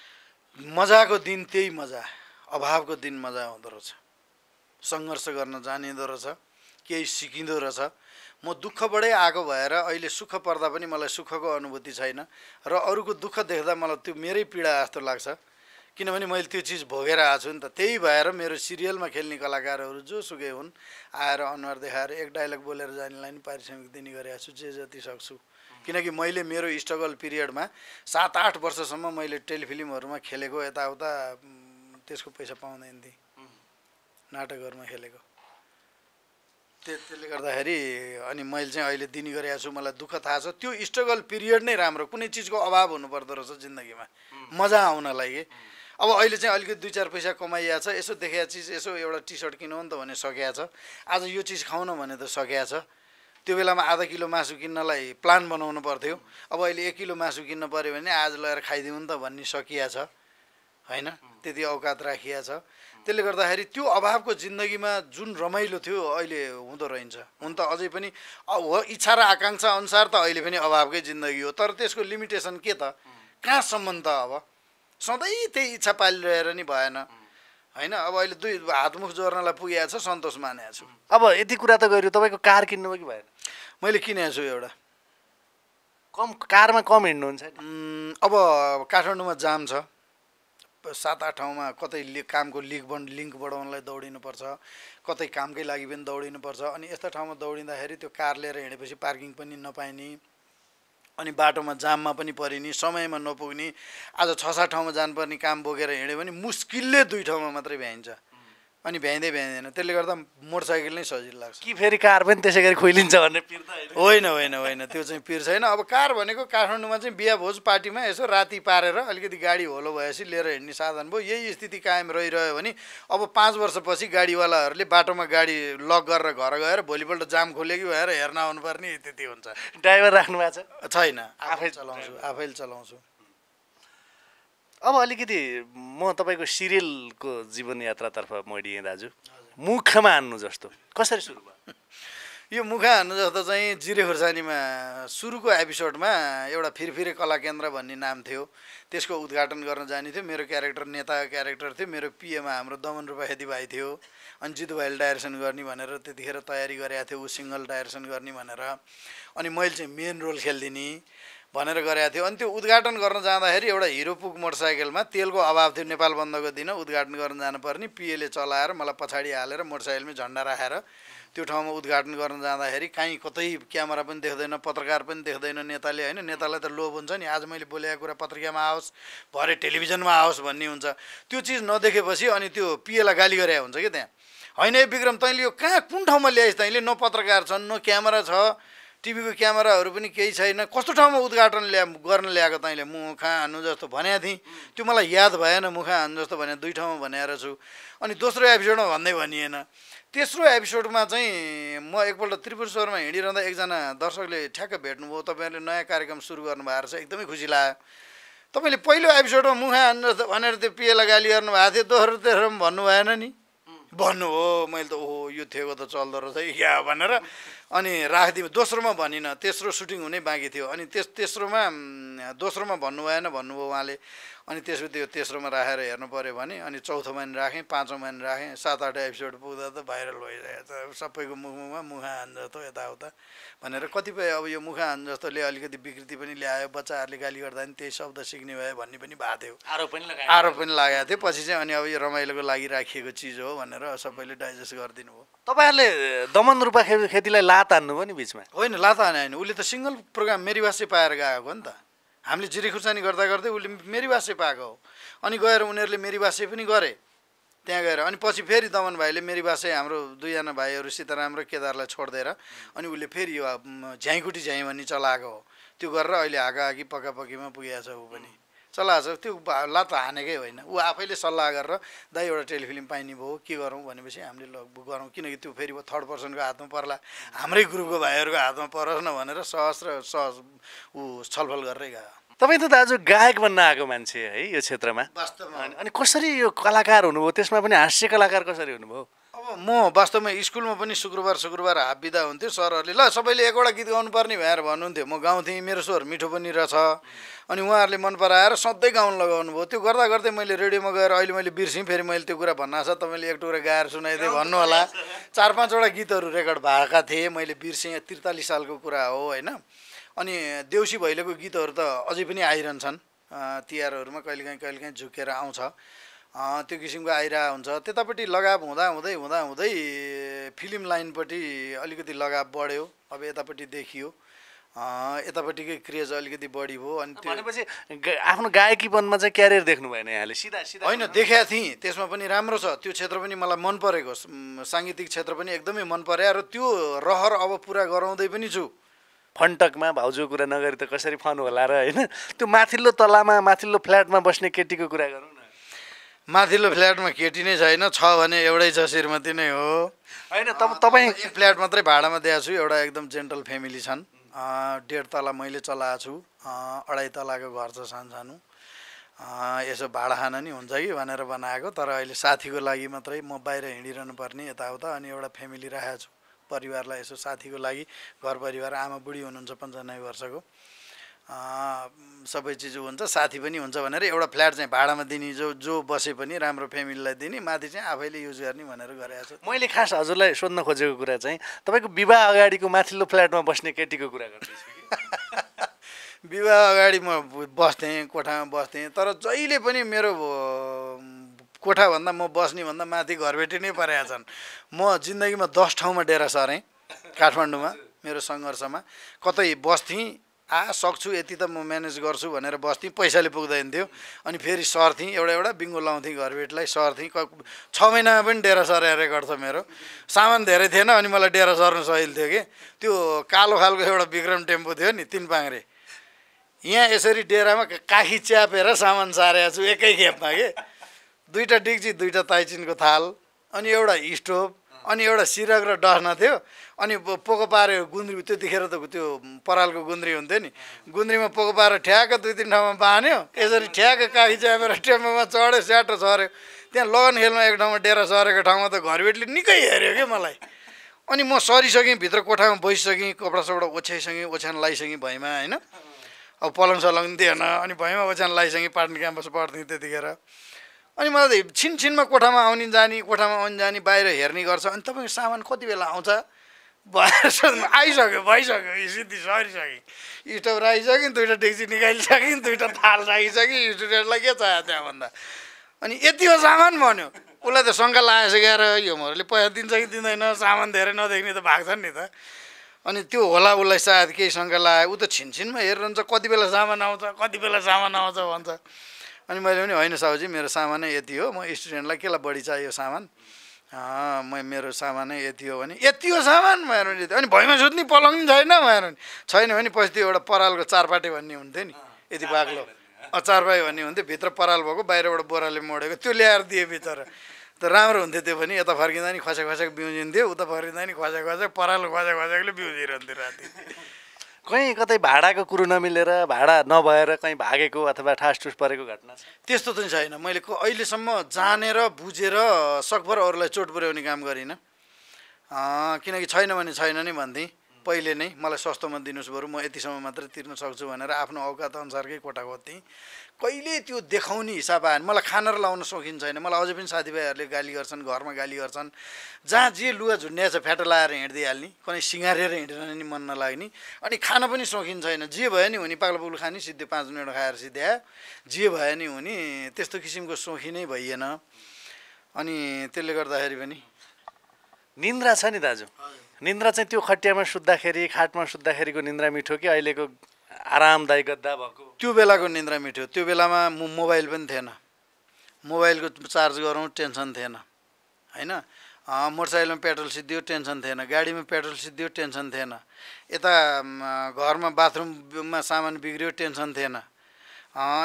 मजाको दिन त्यही मजा, अभावको दिन मजा हुँदो रहेछ। सङ्घर्ष गर्न जानिँदो रहेछ, केही सिकिँदो रहेछ। म दुःखबाटै आएको भएर अहिले सुख पर्दा पनि मलाई सुखको अनुभूति छैन र अरूको दुःख देख्दा मलाई त्यो मेरै पीडा जस्तो लाग्छ। किनभने मैले त्यो चिज भोगेर आएको छु नि त। त्यही भएर मेरो सिरियलमा खेल्ने कलाकारहरू जोसुकै हुन् आएर अनुहार देखाएर एक डायलग बोलेर जानेलाई नि पारिश्रमिक दिने गरेको छु जे जति सक्छु। किनकि मैले मेरो स्ट्रगल पिरियडमा 7-8 वर्षसम्म मैले टेलिफिल्महरूमा खेलेको, यताउता त्यसको पैसा पाउँदैन थिएँ, नाटकहरूमा खेलेको। त्यसले गर्दाखेरि अनि मैले चाहिँ अहिले दिने गरेको छु। मलाई दुःख थाहा छ। त्यो स्ट्रगल पिरियड नै राम्रो। कुनै चिजको अभाव हुनुपर्दो रहेछ जिन्दगीमा मजा आउनलाई कि। अब अहिले चाहिँ अलिकति 2-4 पैसा कमाइएको छ, यसो देखेको चिज यसो एउटा टी सर्ट किनौँ नि त भने सकिएको छ। आज यो चिज खाउँ न भने त सकिएको छ। त्यो बेलामा आधा किलो मासु किन्नलाई प्लान बनाउनु पर्थ्यो। अब अहिले 1 किलो मासु किन्न पऱ्यो भने आज लगेर खाइदिउँ नि त भन्ने सकिएको छ होइन? त्यति औकात राखिएको छ। त्यसले गर्दाखेरि त्यो अभावको जिन्दगीमा जुन रमाइलो थियो अहिले हुँदो रहन्छ। हुन त अझै पनि इच्छा र आकाङ्क्षा अनुसार त अहिले पनि अभावकै जिन्दगी हो। तर त्यसको लिमिटेसन के त? कहाँसम्म त? अब सधैँ त्यही इच्छा पालिरहेर नि भएन होइन? अब अहिले 2 हातमुख जोड्नलाई पुगेको छ, सन्तोष मानेको छु। अब यति कुरा त गऱ्यो, तपाईँको कार किन्नुभयो कि भएन? मैले किनेको छु एउटा। कारमा कम हिँड्नुहुन्छ? अब काठमाडौँमा जाम छ, 7-8 ठाउँमा कतै कामको लिङ्क बढाउनलाई दौडिनुपर्छ, कतै कामकै लागि पनि दौडिनुपर्छ। अनि यस्ता ठाउँमा दौडिँदाखेरि त्यो कार लिएर हिँडेपछि पार्किङ पनि नपाइने, अनि बाटोमा जाममा पनि परिने, समयमा नपुग्ने। आज 6-7 ठाउँमा जानुपर्ने काम बोकेर हिँड्यो भने मुस्किलले 2 ठाउँमा मात्रै भ्याइन्छ, अनि भ्याइँदैन। त्यसले गर्दा मोटरसाइकल नै सजिलो लाग्छ। कि फेरि कार पनि त्यसै गरी खोइलिन्छ भन्ने पिर्ता होइन, त्यो चाहिँ पिर छैन। अब कार भनेको काठमाडौँमा चाहिँ बिहा भोज पार्टीमा यसो राति पारेर अलिकति गाडी होलो भएपछि लिएर हिँड्ने साधन भयो। यही स्थिति कायम रहिरह्यो भने अब 5 वर्षपछि गाडीवालाहरूले बाटोमा गाडी लक गरेर घर गएर भोलिपल्ट जाम खोल्यो कि भनेर हेर्न आउनुपर्ने स्थिति हुन्छ। ड्राइभर राख्नु भएको छैन, आफै चलाउँछु। अब अलिकति म तपाईँको सिरियलको जीवन यात्रातर्फ मोडिएँ दाजु। मुखमा हान्नु जस्तो कसरी सुरु भयो? यो मुखा हान्नु जस्तो चाहिँ जिरे खुर्सानीमा सुरुको एपिसोडमा एउटा फिरफिरे कला केन्द्र भन्ने नाम थियो, त्यसको उद्घाटन गर्न जाने थियो। मेरो क्यारेक्टर नेता क्यारेक्टर थियो। मेरो पिएमा हाम्रो दमन रूपाखेती भाइ थियो, अनि जितु भाइले डाइरेक्सन गर्ने भनेर त्यतिखेर तयारी गरेको थियो, ऊ सिङ्गल डाइरेक्सन गर्ने भनेर। अनि मैले चाहिँ मेन रोल खेलिदिने भनेर गरेको थियो। अनि त्यो उद्घाटन गर्न जाँदाखेरि एउटा हिरो पुग मोटरसाइकलमा तेलको अभाव थियो, नेपाल बन्दको दिन उद्घाटन गर्न जानुपर्ने, पिएले चलाएर मलाई पछाडि हालेर मोटरसाइकलमै झन्डा राखेर त्यो ठाउँमा उद्घाटन गर्न जाँदाखेरि कहीँ कतै क्यामेरा पनि देख्दैन, पत्रकार पनि देख्दैन नेताले, होइन। नेतालाई त लोभ हुन्छ नि, आज मैले बोलेको कुरा पत्रिकामा आओस्, भरे टेलिभिजनमा आओस् भन्ने हुन्छ। त्यो चिज नदेखेपछि अनि त्यो पिएलाई गाली गरे हुन्छ कि त्यहाँ, होइन ए विक्रम तैँले यो कहाँ कुन ठाउँमा ल्याइस्, तैँले न पत्रकार छन् न क्यामेरा छ, टिभीको क्यामेराहरू पनि केही छैन, कस्तो ठाउँमा उद्घाटन गर्न ल्याएको तैँले, मुखा हान्नु जस्तो भनेको थिएँ। त्यो मलाई याद भएन, मुखा हान्नु जस्तो भने 2 ठाउँमा भनेर छु। अनि दोस्रो एपिसोडमा भन्दै भनिएन। तेस्रो एपिसोडमा चाहिँ म एकपल्ट त्रिपुरेश्वरमा हिँडिरहँदा एकजना दर्शकले ठ्याक्क भेट्नुभयो, तपाईँहरूले नयाँ कार्यक्रम सुरु गर्नुभएको रहेछ, एकदमै खुसी लाग्यो। तपाईँले पहिलो एपिसोडमा मुखा हान्नु जस्तो भनेर त्यो पिएलाई गाली गर्नुभएको थियो, दोस्रो तेस्रो पनि भन्नु भएन नि? भन्नु हो। मैले त ओहो यो थिएको त चल्दो रहेछ या भनेर अनि राखिदिएँ। दोस्रोमा भनिनँ, तेस्रो सुटिङ हुनै बाँकी थियो। अनि दोस्रोमा भन्नु भएन भन्नुभयो उहाँले। अनि त्यसपछि त्यो तेस्रोमा राखेर हेर्नु पऱ्यो भने अनि चौथोमा नि राखेँ, पाँचौँमा नि राखेँ। 7-8 एपिसोड पुग्दा त भाइरल भइरहेको छ सबैको मुखमा मुखा हान जस्तो यताउता भनेर। कतिपय अब यो मुखा हान जस्तोले अलिकति विकृति पनि ल्यायो, बच्चाहरूले गाली गर्दा पनि त्यही शब्द सिक्ने भयो भन्ने पनि भएको थियो, आरोप पनि लागेको थियो। पछि चाहिँ अनि अब यो रमाइलोको लागि राखिएको चिज हो भनेर सबैले डाइजेस्ट गरिदिनु भयो। तपाईँहरूले दमन रूपा खेतीलाई लात हान्नुभयो नि बिचमा? होइन, लात हाने होइन, उसले त सिङ्गल प्रोग्राम मेरीवासे पाएर गएको हो नि त। हामीले जिरे खुर्सानी गर्दा गर्दै उसले मेरीवासे पाएको हो। अनि गएर उनीहरूले मेरीवासे पनि गरे त्यहाँ गएर। अनि पछि फेरि दमन भाइले मेरीवासे हाम्रो 2 जना भाइहरू सीताराम र केदारलाई छोडिदिएर अनि उसले फेरि यो झ्याइकुटी झ्याइ भन्ने चलाएको हो। त्यो गरेर अहिले हाकाहाकी पक्कापक्कीमा पुगेको छ। ऊ पनि चलाएको छ। त्यो लात हानेकै होइन, ऊ आफैले सल्लाह गरेर दाइ एउटा टेलिफिल्म पाइने भयो, के गरौँ भनेपछि हामीले ल गरौँ, किनकि त्यो फेरि थर्ड पर्सनको हातमा पर्ला, हाम्रै ग्रुपको भाइहरूको हातमा परोस् न भनेर सहज ऊ छलफल गरेरै गयो। तपाईँ त दाजु गायक बन्न आएको मान्छे है यो क्षेत्रमा वास्तवमा। अनि कसरी यो कलाकार हुनुभयो, त्यसमा पनि हास्य कलाकार कसरी हुनुभयो? अब म वास्तवमा स्कुलमा पनि शुक्रबार हाफ बिदा हुन्थ्यो। सरहरूले ल सबैले एकवटा गीत गाउनुपर्ने भनेर भन्नुहुन्थ्यो। म गाउँथेँ, मेरो स्वर मिठो पनि रहेछ। अनि उहाँहरूले मन पराएर सधैँ गाउन लगाउनु भयो। त्यो गर्दा गर्दै मैले रेडियोमा गएर अहिले मैले बिर्सेँ, फेरि मैले त्यो कुरा भन्न छ, तपाईँले एक टुक्रा गाएर सुनाइदिएँ भन्नु होला। 4-5वटा गीतहरू रेकर्ड भएका थिए, मैले बिर्सेँ। 43 सालको कुरा हो, होइन। अनि देउसी भैलोको गीतहरू त अझै पनि आइरहन्छन्, तिहारहरूमा कहिलेकाहीँ झुकेर आउँछ, त्यो किसिमको आइरहेको हुन्छ। त्यतापट्टि लगाव हुँदै फिल्म लाइनपट्टि अलिकति लगाव बढ्यो। अब यतापट्टि देखियो, यतापट्टिकै क्रेज अलिकति बढी भयो। अनि भनेपछि आफ्नो गायकीपनमा चाहिँ क्यारियर देख्नु भएन यहाँले? सिधा होइन, देखेको थिएँ, त्यसमा पनि राम्रो छ। त्यो क्षेत्र पनि मलाई मन परेको, साङ्गीतिक क्षेत्र पनि एकदमै मन पर्यो र त्यो रहर अब पुरा गराउँदै पनि छु। फन्टकमा भाउजूको कुरा नगरी त कसरी फन होला र, होइन? त्यो माथिल्लो तलामा माथिल्लो फ्ल्याटमा बस्ने केटीको कुरा गरौँ न। माथिल्लो फ्ल्याटमा केटी नै छैन, छ भने एउटै छ, श्रीमती नै हो। होइन, तपाईँ एक फ्ल्याट मात्रै भाडामा दिएको छु। एउटा एकदम जेन्टल फ्यामिली छन्। 1.5 तला मैले चलाएको छु, 2.5 तलाको घर छ सानो। यसो भाडा खान नि हुन्छ कि भनेर बनाएको, तर अहिले साथीको लागि मात्रै म बाहिर हिँडिरहनु पर्ने यताउता। अनि एउटा फ्यामिली राखेको छु, परिवारलाई यसो साथीको लागि। घर परिवार, आमा बुढी हुनुहुन्छ 95 वर्षको, सबै चिज हुन्छ, साथी पनि हुन्छ भनेर एउटा फ्ल्याट चाहिँ भाडामा दिने, जो बसे पनि राम्रो फ्यामिलीलाई दिने, माथि चाहिँ आफैले युज गर्ने भनेर गरेको छु। मैले खास हजुरलाई सोध्न खोजेको कुरा चाहिँ तपाईँको विवाह अगाडिको माथिल्लो फ्ल्याटमा बस्ने केटीको कुरा गर्दैछु कि विवाह अगाडि म बस्थेँ, कोठामा बस्थेँ, तर जहिले पनि मेरो कोठाभन्दा म बस्ने भन्दा माथि घरबेटी नै परेका छन्। म जिन्दगीमा 10 ठाउँमा डेरा सरेँ काठमाडौँमा मेरो सङ्घर्षमा। कतै बस्थेँ, सक्छु यति त म म्यानेज गर्छु भनेर बस्थेँ, पैसाले पुग्दैन थियो। अनि फेरि सर्थेँ, एउटा बिङ्गो लाउँथेँ घरबेटीलाई, सर्थेँ। 6 महिनामा पनि डेरा सरे रेकर्ड छ मेरो। सामान धेरै थिएन अनि मलाई डेरा सर्नु सजिलो थियो कि। त्यो कालो खालको एउटा विक्रम टेम्पो थियो नि, 3 पाङ्ग्रे, यहाँ यसरी डेरामा काखी च्यापेर सामान सारेको छु एकै खेपमा के। 2टा डिक्ची, 2टा ताइचिनको थाल, अनि एउटा स्टोभ, अनि एउटा सिरक र डस्ना थियो। अनि पोको पाऱ्यो गुन्द्री, त्यतिखेर त त्यो परालको गुन्द्री हुन्थ्यो नि, गुन्द्रीमा पोको पारेर ठ्याक्क 2-3 ठाउँमा बान्यो, यसरी ठ्याक्क काखी च्यापेर टेम्पोमा चढ्यो, स्याटो सऱ्यो। त्यहाँ लगन खेलमा एक ठाउँमा डेरा सरेको ठाउँमा त घरबेटीले निकै हेऱ्यो क्या मलाई। अनि म सरिसकेँ, भित्र कोठामा बसिसकेँ, कपडासपडा ओछ्याइसकेँ, ओछ्यान लगाइसकेँ भैँमा होइन। अब पलङ सलङ दिएन, अनि भैँमा ओछ्यान लगाइसकेँ, पाटन क्याम्पस पढ्थेँ त्यतिखेर। अनि मलाई त छिनछिनमा कोठामा आउने जाने, कोठामा आउने जाने, बाहिर हेर्ने गर्छ। अनि तपाईँको सामान कति बेला आउँछ भनेर आइसक्यो, भइसक्यो, सिद्धि सरिसकेँ, स्टोभ राखिसकेँ, 2टा डेक्ची निकालिसकेँ, 2टा थाल राखिसकेँ, स्टुडेन्टलाई के चाहियो त्यहाँ भन्दा। अनि यति हो सामान भन्यो। उसलाई त शङ्का लागेको गएर यो मोरले पैसा दिन्छ कि दिँदैन, सामान धेरै नदेख्ने त भाग्छन् नि त। अनि त्यो होला उसलाई सायद केही शङ्का लाग्यो, ऊ त छिनछिनमा हेरिरहन्छ, कति बेला सामान आउँछ, कति बेला सामान आउँछ भन्छ। अनि मैले पनि होइन साहुजी, मेरो सामानै यति हो, म स्टुडेन्टलाई केलाई बढी चाहियो सामान, मेरो सामानै यति हो भने यति हो सामान भनेर। अनि भैँमा सुत्ने पलङ पनि छैन भनेर। छैन भने पछि त्यो एउटा परालको चारपाटे भन्ने हुन्थ्यो नि, यति बाक्लो चारपाई भन्ने हुन्थ्यो, भित्र पराल भएको, बाहिरबाट बोराले मोडेको, त्यो ल्याएर दिए भित्र त राम्रो हुन्थ्यो। त्यो पनि यता फर्किँदा नि खसेक खसेक बिउजिन्थ्यो, उता फर्किँदा नि खसेक खसेक पराल खसेक खसेकले बिउजिरहन्थ्यो राति। कहीँ कतै भाडाको कुरो नमिलेर, भाडा नभएर कहीँ भागेको अथवा ठासठुस परेको घटना छ? त्यस्तो चाहिँ छैन। मैले अहिलेसम्म जानेर बुझेर सकभर अरूलाई चोट पुर्याउने काम गरिनँ। किनकि छैन भने छैन नै भन्थेँ पहिले नै, मलाई सस्तोमा दिनुहोस्, बरु म यतिसम्म मात्रै तिर्न सक्छु भनेर आफ्नो औकात अनुसारकै कोठा खोज्थेँ। कहिले त्यो देखाउने हिसाब आएन। मलाई खाना र लाउन सौखिन छैन। मलाई अझै पनि साथीभाइहरूले गाली गर्छन्, घरमा गाली गर्छन्। जहाँ जे लुगा झुन्ड्याएछ फ्याटो लाएर हिँडिदिइहाल्ने, कुनै सिँगारेर हिँडेर नि मन नलाग्ने। अनि खाना पनि सौखिन छैन। जे भयो नि हुने, पाक्लो पुग्लो खाने, सिधै 5 मिनट खाएर सिध्यायो, जे भयो नि हुने, त्यस्तो किसिमको सौखी नै भइएन। अनि त्यसले गर्दाखेरि पनि निन्द्रा छ नि दाजु, निन्द्रा चाहिँ त्यो खटियामा सुत्दाखेरि, खाटमा सुत्दाखेरिको निन्द्रा मिठो कि अहिलेको आरामदायी गद्दा भएको? त्यो बेलाको निन्द्रा मिठो। त्यो बेलामा मोबाइल पनि थिएन, मोबाइलको चार्ज गरौँ टेन्सन थिएन होइन। मोटरसाइकलमा पेट्रोल सिद्धियो टेन्सन थिएन, गाडीमा पेट्रोल सिद्धियो टेन्सन थिएन, यता घरमा बाथरुममा सामान बिग्रियो टेन्सन थिएन,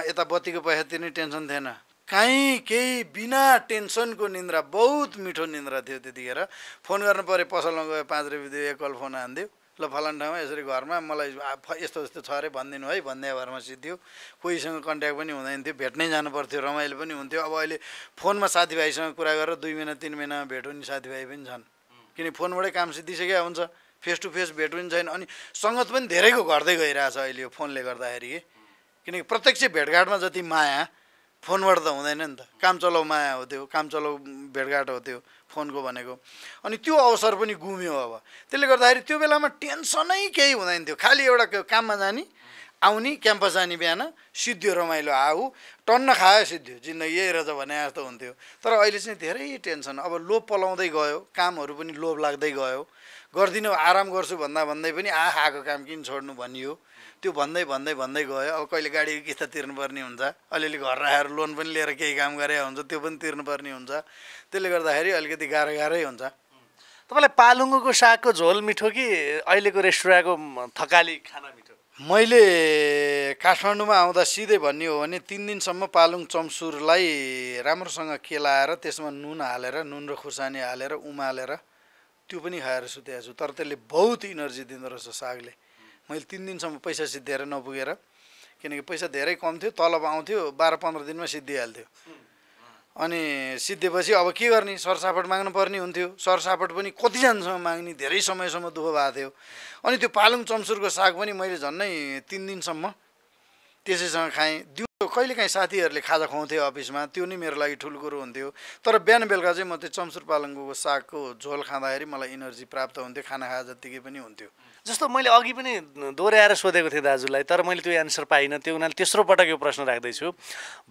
यता बत्तीको पैसा तिर्ने टेन्सन थिएन। कहीँ केही बिना टेन्सनको निन्द्रा, बहुत मिठो निन्द्रा थियो त्यतिखेर। फोन गर्नु पऱ्यो, पसलमा गयो, 5 रुपियाँ दियो, एक कल फोन हानिदियो, ल फलान ठाउँमा यसरी घरमा मलाई यस्तो यस्तो छ अरे भनिदिनु है, भन्ने भरमा सिद्धि। कोहीसँग कन्ट्याक्ट पनि हुँदैन थियो, भेट्नै जानु पर्थ्यो, रमाइलो पनि हुन्थ्यो। अब अहिले फोनमा साथीभाइसँग कुरा गरेर 2 महिना 3 महिनामा भेट हुने साथीभाइ पनि छन्, किनकि फोनबाटै काम सिद्धिसकेको हुन्छ, फेस टु फेस भेट पनि छैन। अनि सङ्गत पनि धेरैको घट्दै गइरहेछ अहिले यो फोनले गर्दाखेरि कि, किनकि प्रत्यक्ष भेटघाटमा जति माया फोनबाट त हुँदैन नि त। काम चलाउ माया हो त्यो, काम चलाउ भेटघाट हो त्यो फोनको भनेको। अनि त्यो अवसर पनि गुम्यो अब। त्यसले गर्दाखेरि त्यो बेलामा टेन्सनै केही हुँदैन थियो, खालि एउटा काममा जाने, आउने, क्याम्पस जाने, बिहान सिद्धियो, रमाइलो आऊ, टन्न खायो, सिद्धियो, जिन्दगी यही रहेछ भने जस्तो हुन्थ्यो। तर अहिले चाहिँ धेरै टेन्सन, अब लोभ पलाउँदै गयो, कामहरू पनि लोभ लाग्दै गयो। गर्दिनँ, आराम गर्छु भन्दै पनि आएको काम किन छोड्नु भनियो, त्यो भन्दै गयो। अब कहिले गाडीको किस्ता तिर्नुपर्ने हुन्छ, अलिअलि घर राखेर लोन पनि लिएर केही काम गरे हुन्छ, त्यो पनि तिर्नुपर्ने हुन्छ। त्यसले गर्दाखेरि अलिकति गाह्रै हुन्छ। तपाईँलाई पालुङ्गोको सागको झोल मिठो कि अहिलेको रेस्टुरेन्टको थकाली खाना मिठो? मैले काठमाडौँमा आउँदा सिधै भन्ने हो भने 3 दिनसम्म पालुङ चम्सुरलाई राम्रोसँग केलाएर त्यसमा नुन हालेर, नुन र खुर्सानी हालेर उमालेर त्यो पनि खाएर सुतेको छु। तर त्यसले बहुत इनर्जी दिँदो रहेछ सागले। मैले 3 दिनसम्म पैसा सिद्धिएर नपुगेर, किनकि पैसा धेरै कम थियो, तलब आउँथ्यो, 12-15 दिनमा सिद्धिहाल्थ्यो। अनि सिद्धेपछि अब के गर्ने, सरसापट माग्नु पर्ने हुन्थ्यो। सरसापट पनि कतिजनासँग माग्ने, धेरै समयसम्म दुःख भएको थियो। अनि त्यो पालुङ चम्सुरको साग पनि मैले झन्नै 3 दिनसम्म त्यसैसँग खाएँ। दिउँसो कहिलेकाहीँ साथीहरूले खाजा खुवाउँथ्यो अफिसमा, त्यो नै मेरो लागि ठुलो कुरो हुन्थ्यो। तर बिहान बेलुका चाहिँ म त्यो चम्सुर पालुङको सागको झोल खाँदाखेरि मलाई इनर्जी प्राप्त हुन्थ्यो, खाना खाए जत्तिकै पनि हुन्थ्यो। जस्तो मैले अघि पनि दोहोऱ्याएर सोधेको थिएँ दाजुलाई, तर मैले त्यो एन्सर पाइनँ। त्यो हुनाले तेस्रो पटक यो प्रश्न राख्दैछु।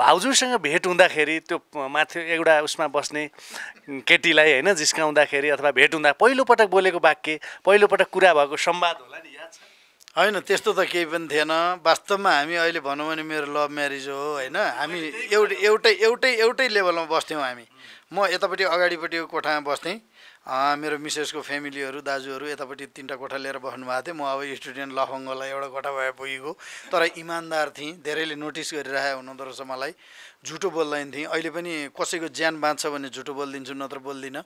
भाउजूसँग भेट हुँदाखेरि त्यो माथि एउटा उसमा बस्ने केटीलाई होइन जिस्काउँदाखेरि अथवा भेट हुँदा पहिलोपटक बोलेको वाक्य, पहिलोपटक कुरा भएको संवाद होला नि, याद छ? होइन त्यस्तो त केही पनि थिएन। वास्तवमा हामी अहिले भनौँ भने मेरो लभ म्यारिज हो होइन। हामी एउटै लेभलमा बस्थ्यौँ हामी। म यतापट्टि अगाडिपट्टिको कोठामा बस्थेँ, मेरो मिसेसको फ्यामिलीहरू दाजुहरू यतापट्टि 3टा कोठा लिएर बस्नुभएको थियो। म अब स्टुडेन्ट लफङ्गोलाई एउटा कोठा भए पुगेको। तर इमान्दार थिएँ, धेरैले नोटिस गरिरहेको हुनुहुँदो रहेछ मलाई। झुटो बोल्दैन थिएँ। अहिले पनि कसैको ज्यान बाँच्छ भने झुटो बोलिदिन्छु, नत्र बोल्दिनँ,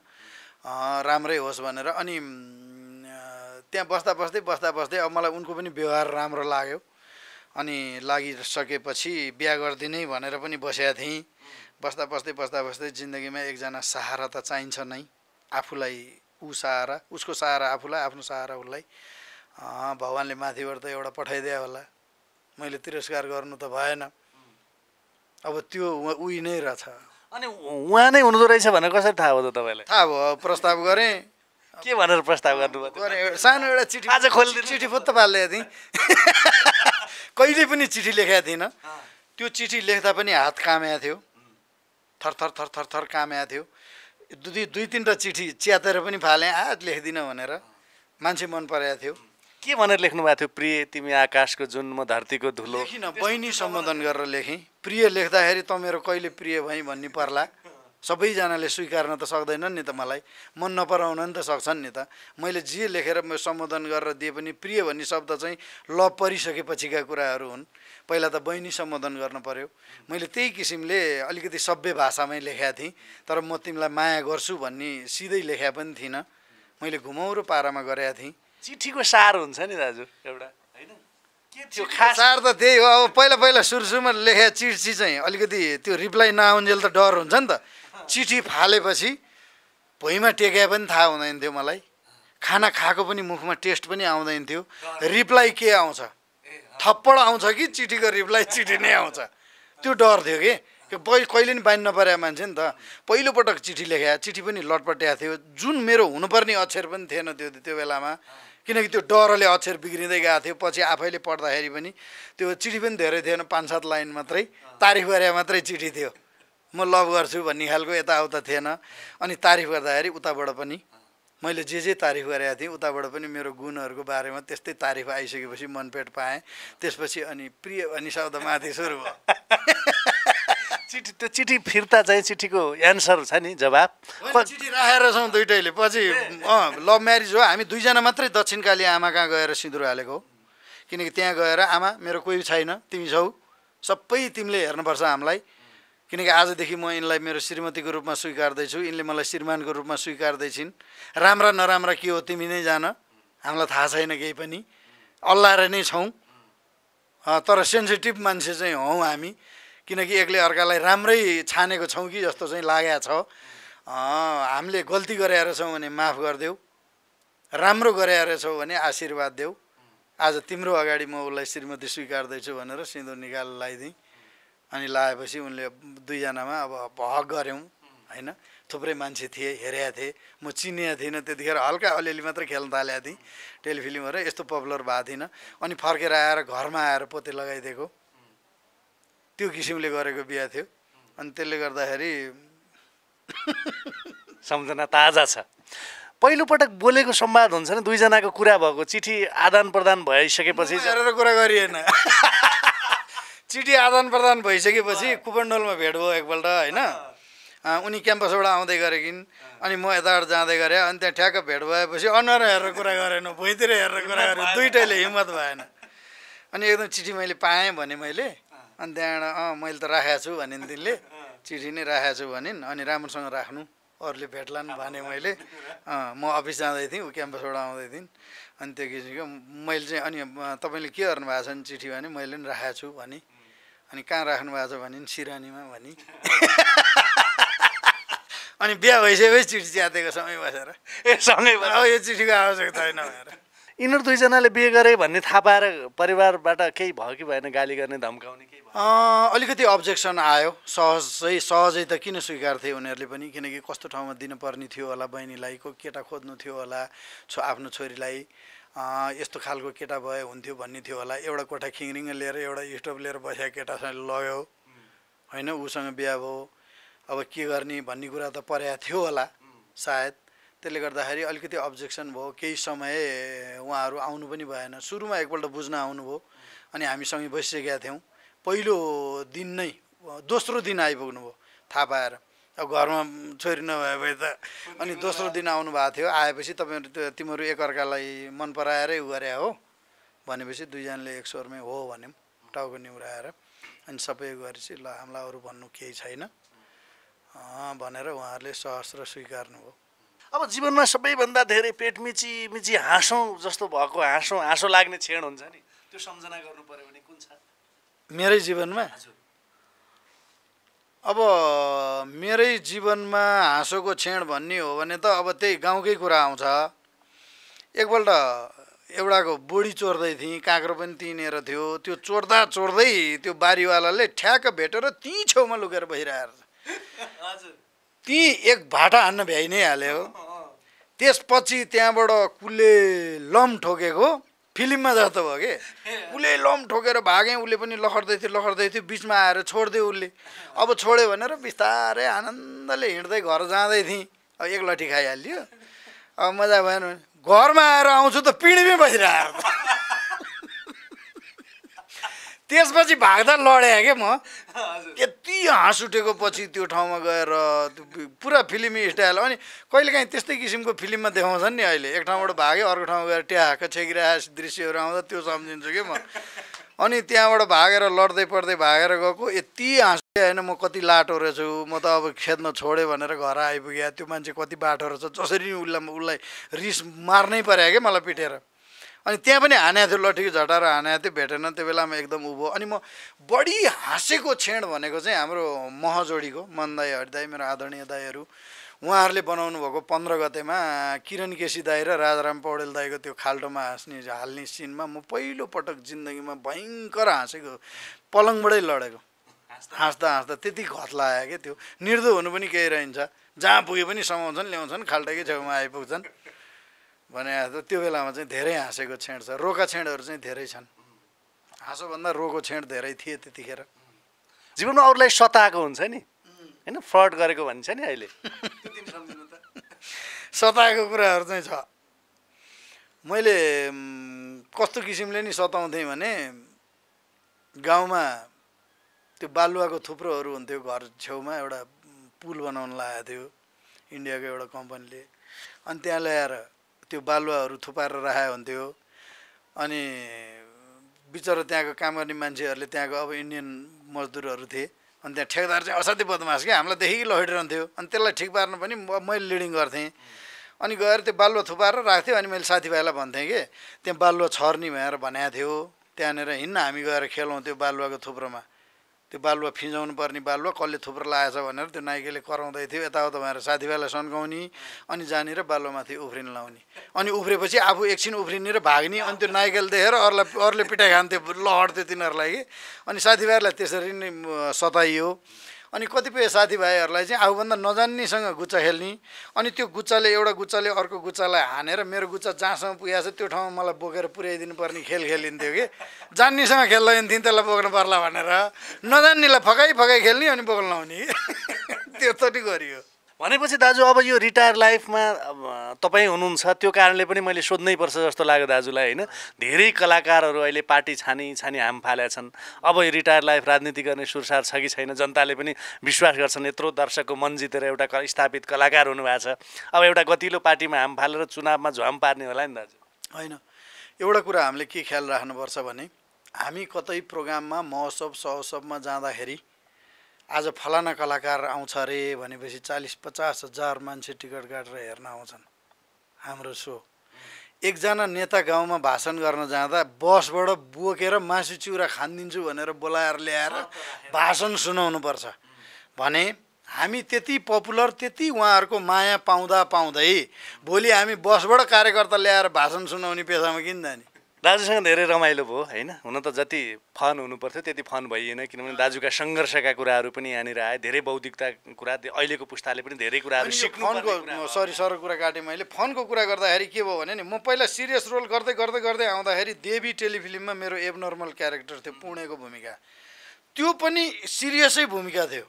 राम्रै होस् भनेर। अनि त्यहाँ बस्दा अब मलाई उनको पनि व्यवहार राम्रो लाग्यो। अनि लागिसकेपछि बिहा गरिदिनै भनेर पनि बसेका थिएँ। बस्दा जिन्दगीमा एकजना सहारा त चाहिन्छ नै। आफूलाई सहारा, उसको सहारा आफूलाई, आफ्नो सहारा उसलाई। भगवान्ले माथिबाट त एउटा पठाइदियो होला, मैले तिरस्कार गर्नु त भएन। अब त्यो उही नै रहेछ। अनि उहाँ नै हुनुहुँदो रहेछ भनेर कसरी थाहा भयो त तपाईँलाई? थाहा भयो, प्रस्ताव गरेँ। के भनेर प्रस्ताव गर्नुभयो? सानो एउटा चिठी, आज खोलिदिनु। चिठी फुत्त पालिदिएको थिएँ। कहिले पनि चिठी लेखेको थिइनँ। त्यो चिठी लेख्दा पनि हात कामेको थियो, थर कामेको थियो। 2-3टा चिठी च्यातेर पनि फालेँ, हात लेख्दिनँ भनेर। मान्छे मन परेको थियो। के भनेर लेख्नु भएको थियो? प्रिय तिमी आकाशको जुन, म धरतीको धुलो। लेखिनँ, बहिनी सम्बोधन गरेर लेखेँ। प्रिय लेख्दाखेरि त मेरो कहिले प्रिय भई भन्ने पर्ला। सबैजनाले स्वीकार्न त सक्दैनन् नि त, मलाई मन नपराउन नि त सक्छन् नि त। मैले जे लेखेर सम्बोधन गरेर दिए पनि प्रिय भन्ने शब्द चाहिँ लभ परिसकेपछिका कुराहरू हुन्। पहिला त बहिनी सम्बोधन गर्न पर्यो। मैले त्यही किसिमले अलिकति सभ्य भाषामै लेखेका थिएँ। तर म तिमीलाई माया गर्छु भन्ने सिधै लेखेका पनि थिइनँ। मैले घुमाउरो पारामा गरेका थिएँ। चिठीको सार हुन्छ नि दाजु एउटा, होइन? के थियो खास? सार त त्यही हो। अब पहिला सुरुमा लेखेका चिठी चाहिँ अलिकति त्यो रिप्लाई नआउन्जेल त डर हुन्छ नि त। चिठी फालेपछि भुइँमा टेक्या पनि थाहा हुँदैन थियो मलाई। खाना खाएको पनि मुखमा टेस्ट पनि आउँदैन थियो। रिप्लाई के आउँछ, थप्पड आउँछ कि चिठीको रिप्लाई चिठी नै आउँछ, त्यो डर थियो कि कहिले नि बानी नपरेको मान्छे नि त। पहिलोपटक चिठी लेखेँ, चिठी पनि लटपट्याएको थियो। जुन मेरो हुनुपर्ने अक्षर पनि थिएन त्यो बेलामा, किनकि त्यो डरले अक्षर बिग्रिँदै गएको थियो। पछि आफैले पढ्दाखेरि पनि त्यो चिठी पनि धेरै थिएन, 5-7 लाइन मात्रै, तारिफ गरे मात्रै चिठी थियो। म लभ गर्छु भन्ने खालको यताउता थिएन। अनि तारिफ गर्दाखेरि उताबाट पनि मैले जे तारिफ गरेका थिएँ उताबाट पनि मेरो गुणहरूको बारेमा त्यस्तै तारिफ आइसकेपछि मनपेट पाएँ। त्यसपछि अनि प्रिय भन्ने शब्द माथि सुरु भयो। चिठी, त्यो चिठी फिर्ता चाहिँ चिठीको एन्सर छ नि, जवाब चिठी राखेर छौँ दुइटैले। पछि लभ म्यारिज हो, हामी 2जना मात्रै दक्षिणकाली आमा कहाँ गएर सिन्दुर हालेको हो। किनकि त्यहाँ गएर आमा मेरो कोही छैन, तिमी छौ, सबै तिमीले हेर्नुपर्छ हामीलाई। किनकि आजदेखि म यिनलाई मेरो श्रीमतीको रूपमा स्वीकार्दैछु, यिनले मलाई श्रीमानको रूपमा स्वीकार्दैछिन्। राम्रा नराम्रा के हो तिमी नै जान, हामीलाई थाहा छैन केही पनि, अल्लाएर नै छौँ। तर सेन्सिटिभ मान्छे चाहिँ हौँ हामी, किनकि एकले अर्कालाई राम्रै छानेको छौँ कि जस्तो चाहिँ लागेको छ। हामीले गल्ती गरेर छौँ भने माफ गरिदेऊ, राम्रो गरेर छौँ भने आशीर्वाद देऊ। आज तिम्रो अगाडि म उसलाई श्रीमती स्वीकार्दैछु भनेर सिन्दुर निकालेर लगाइदिएँ। अनि लगाएपछि उनले 2जनामा अब हक गऱ्यौँ होइन। थुप्रै मान्छे थिए, हेरेका थिए, म चिनेको थिइनँ त्यतिखेर, हल्का अलिअलि मात्रै खेल्न थालेको थिएँ टेलिफिल्महरू, यस्तो पपुलर भएको थिइनँ। अनि फर्केर आएर घरमा आएर पोते लगाइदिएको, त्यो किसिमले गरेको बिहा थियो। अनि त्यसले गर्दाखेरि सम्झना ताजा छ। पहिलोपटक बोलेको संवाद हुन्छ नि, 2जनाको कुरा भएको, चिठी आदान प्रदान भइसकेपछि हेरेर कुरा गरिएन। चिठी आदान प्रदान भइसकेपछि कुपनडोलमा भेट भयो एकपल्ट होइन। उनी क्याम्पसबाट आउँदै गरेकिन्, अनि म यताबाट जाँदै गरेँ। अनि त्यहाँ ठ्याक्क भेट भएपछि अनुहार हेरेर कुरा गरेन, भुइँतिर हेरेर कुरा गरेँ, दुइटैले हिम्मत भएन। अनि एकदम चिठी मैले पाएँ भने मैले, अनि त्यहाँबाट मैले त राखेको छु भनिन् तिनले, चिठी नै राखेको छु भनिन्। अनि राम्रोसँग राख्नु, अरूले भेट्लान् भने मैले। म अफिस जाँदै थिएँ, ऊ क्याम्पसबाट आउँदै थिइन्। अनि त्यो किसिमको मैले चाहिँ, अनि तपाईँले के गर्नु भएको छ नि चिठी भने, मैले पनि राखेको छु भने। अनि कहाँ राख्नु भएको छ भनिन्, सिरानीमा भनी। अनि बिहा भइसकेपछि चिठी च्यातेको सँगै बसेर, सँगै यो चिठीको आवश्यकता छैन भनेर। यिनीहरू 2जनाले बिहे गरे भन्ने थाहा पाएर परिवारबाट केही भयो कि भएन, गाली गर्ने धम्काउने केही भयो? अलिकति अब्जेक्सन आयो। सहजै त किन स्वीकार्थे उनीहरूले पनि, किनकि कस्तो ठाउँमा दिनुपर्ने थियो होला बहिनीलाई, को केटा खोज्नु थियो होला आफ्नो छोरीलाई। यस्तो खालको केटा भए हुन्थ्यो भन्ने थियो होला। एउटा कोठा खिङरिङ लिएर एउटा स्टोभ लिएर बसेको केटासँग लग्यो होइन, उसँग बिहा भयो। अब के गर्ने भन्ने कुरा त परेको थियो होला सायद। त्यसले गर्दाखेरि अलिकति अब्जेक्सन भयो। केही समय उहाँहरू आउनु पनि भएन। सुरुमा एकपल्ट बुझ्न आउनुभयो अनि हामीसँगै बसिसकेका थियौँ। पहिलो दिन नै दोस्रो दिन आइपुग्नु भयो थाहा पाएर। अब घरमा छोरी नभए भए त अनि दोस्रो दिन आउनु भएको थियो। आएपछि तिमीहरू एकअर्कालाई मन पराएरै उ गरे हो भनेपछि दुईजनाले एक स्वरमै हो भन्यौँ टाउको निहुराएर। अनि सबै गरेपछि ल हामीलाई अरू भन्नु केही छैन भनेर उहाँहरूले सहस्र स्वीकार्नु भयो। अब जीवनमा सबैभन्दा धेरै पेट मिची मिची हाँसौँ जस्तो भएको हाँसो लाग्ने क्षण हुन्छ नि, त्यो सम्झना गर्नु पर्यो भने कुन छ मेरै जीवनमा? अब मेरै जीवनमा हाँसोको क्षण भन्ने हो भने त अब त्यही गाउँकै कुरा आउँछ। एकपल्ट एउटाको बोडी चोर्दै थिएँ, काँक्रो पनि तिनेर थियो। त्यो चोर्दा चोर्दै त्यो बारीवालाले ठ्याक्क भेटेर त्यहीँ छेउमा लुकेर बसिरहेको छ। त्यहीँ एक भाटा हान्न भ्याइ नै हाल्यो। त्यसपछि त्यहाँबाट कुले लम ठोकेको फिल्ममा जस्तो भयो कि उसले लम ठोकेर भागेँ। उसले पनि लखड्दै थियो बिचमा आएर छोडिदियो उसले। अब छोड्यो भनेर बिस्तारै आनन्दले हिँड्दै घर जाँदै थिएँ। अब एक लट्ठी खाइहाल्यो। अब मजा भएन भने घरमा आएर आउँछु त पिँढीमै बसिरहेको। त्यसपछि भाग्दा लडेँ क्या म। यति हाँस उठेको पछि त्यो ठाउँमा गएर पुरा फिल्मी स्टाइल। अनि कहिलेकाहीँ त्यस्तै किसिमको फिल्ममा देखाउँछन् नि अहिले। एक ठाउँबाट भाग्यो अर्को ठाउँमा गएर ट्याक्क छेकिरहेको दृश्यहरू आउँदा त्यो सम्झिन्छु कि म। अनि त्यहाँबाट भागेर लड्दै पड्दै भागेर गएको। यति हाँस होइन म कति लाटो रहेछु, म त अब खेद्न छोडेँ भनेर घर आइपुग्यो। त्यो मान्छे कति बाटो रहेछ, जसरी उसलाई रिस मार्नै पर्यो क्या मलाई पिटेर। अनि त्यहाँ पनि हानेको थियो, लट्ठीको झटाएर हानेको थियो, भेटेन। त्यो बेलामा एकदम उभो। अनि म बढी हाँसेको क्षण भनेको चाहिँ हाम्रो महजोडीको मन दाई, हरि दाई, मेरो आदरणीय दाईहरू, उहाँहरूले बनाउनु भएको 15 गतेमा किरण केसी दाई र राजाराम पौडेल दाईको त्यो खाल्टोमा हाल्ने सिनमा म पहिलो पटक जिन्दगीमा भयङ्कर हाँसेको। पलङबाटै लडेको हाँस्दा हाँस्दा। त्यति घत लाग्यो क्या त्यो। निर्दो हुनु पनि केही रहन्छ, जहाँ पुगे पनि समाउँछन् ल्याउँछन्, खाल्टाकै छेउमा आइपुग्छन् भने त्यो बेलामा चाहिँ धेरै हाँसेको क्षण छ। रोका क्षणहरू चाहिँ धेरै छन्। हाँसोभन्दा रोको क्षण धेरै थिए त्यतिखेर। जीवनमा अरूलाई सताएको हुन्छ नि होइन, फ्रड गरेको भन्छ नि अहिले। सताएको कुराहरू चाहिँ छ। मैले कस्तो किसिमले नि सताउँथेँ भने गाउँमा त्यो बालुवाको थुप्रोहरू हुन्थ्यो। घर छेउमा एउटा पुल बनाउन लागेको थियो इन्डियाको एउटा कम्पनीले। अनि त्यहाँ ल्याएर त्यो बालुवाहरू थुपारेर राखेको हुन्थ्यो। अनि बिचरा त्यहाँको काम गर्ने मान्छेहरूले, त्यहाँको अब इन्डियन मजदुरहरू थिए। अनि त्यहाँ ठेकदार चाहिँ असाध्यै बदमास क्या, हामीलाई देखि लडिरहन्थ्यो। अनि त्यसलाई ठिक पार्न पनि मैले लिडिङ गर्थेँ। अनि गएर त्यो बालुवा थुपारेर राख्थ्यो। अनि मैले साथीभाइलाई भन्थेँ कि त्यहाँ बालुवा छर्नी भनेर भनेको थियो, त्यहाँनिर हिँड्न हामी गएर खेलौँ त्यो बालुवाको थुप्रोमा। त्यो बालुवा फिजाउनु पर्ने बालुवा कसले थुप्रो लागेछ भनेर त्यो नाइकेले कराउँदै थियो। यताउता भएर साथीभाइलाई सन्काउने अनि जानेर बालुवामाथि उफ्रिन लाउने। अनि उफ्रेपछि आफू एकछिन उफ्रिने र भाग्ने। अनि त्यो नाइकेल देखेर अरूले पिटाइ खान्थ्यो, लहड्थ्यो तिनीहरूलाई कि। अनि साथीभाइहरूलाई त्यसरी नै सताइयो। अनि कतिपय साथीभाइहरूलाई चाहिँ आफूभन्दा नजान्नेसँग गुच्चा खेल्ने। अनि त्यो एउटा गुच्चाले अर्को गुच्चालाई हानेर मेरो गुच्चा जहाँसम्म पुगेको छ त्यो ठाउँमा मलाई बोकेर पुर्याइदिनु पर्ने खेल खेलिन्थ्यो कि। जान्नेसँग खेल्दा थिएँ त्यसलाई बोक्नु पर्ला भनेर, नजान्नेलाई फकाइ खेल्ने अनि बोक्न लाउने। त्यो त नि गरियो। भनेपछि दाजु अब यो रिटायर लाइफमा तपाईँ हुनुहुन्छ, त्यो कारणले पनि मैले सोध्नै पर्छ जस्तो लाग्यो दाजुलाई होइन। धेरै कलाकारहरू अहिले पार्टी छानी हाम फालेका छन्। अब यो रिटायर लाइफ राजनीति गर्ने सुरसार छ कि छैन, जनताले पनि विश्वास गर्छन्। यत्रो दर्शकको मन जितेर एउटा स्थापित कलाकार हुनुभएको छ, अब एउटा गतिलो पार्टीमा हाम फालेर चुनावमा झ्वाम पार्ने होला नि दाजु? होइन, एउटा कुरा हामीले के ख्याल राख्नुपर्छ भने हामी कतै प्रोग्राममा महोत्सव सहोत्सवमा जाँदाखेरि आज फलाना कलाकार आउँछ अरे भनेपछि 40-50 हजार मान्छे टिकट काटेर हेर्न आउँछन् हाम्रो सो। एकजना नेता गाउँमा भाषण गर्न जाँदा बसबाट बोकेर मासु चिउरा खानिदिन्छु भनेर बोलाएर ल्याएर भाषण सुनाउनुपर्छ भने हामी त्यति पपुलर, त्यति उहाँहरूको माया पाउँदै भोलि हामी बसबाट कार्यकर्ता ल्याएर भाषण सुनाउने पेसामा किन जाने? दाजुसँग धेरै रमाइलो भयो होइन? हुन त जति फन हुनुपर्थ्यो त्यति फन भइएन, किनभने दाजुका सङ्घर्षका कुराहरू पनि यहाँनिर आए, धेरै बौद्धिकता कुरा, अहिलेको पुस्ताले पनि धेरै कुराहरू सिक्नु। फनको सर कुरा काटेँ मैले। फनको कुरा गर्दाखेरि के भयो भने नि, म पहिला सिरियस रोल गर्दै गर्दै गर्दै आउँदाखेरि देवी टेलिफिल्ममा मेरो एबनर्मल क्यारेक्टर थियो, पुणेको भूमिका। त्यो पनि सिरियसै भूमिका थियो,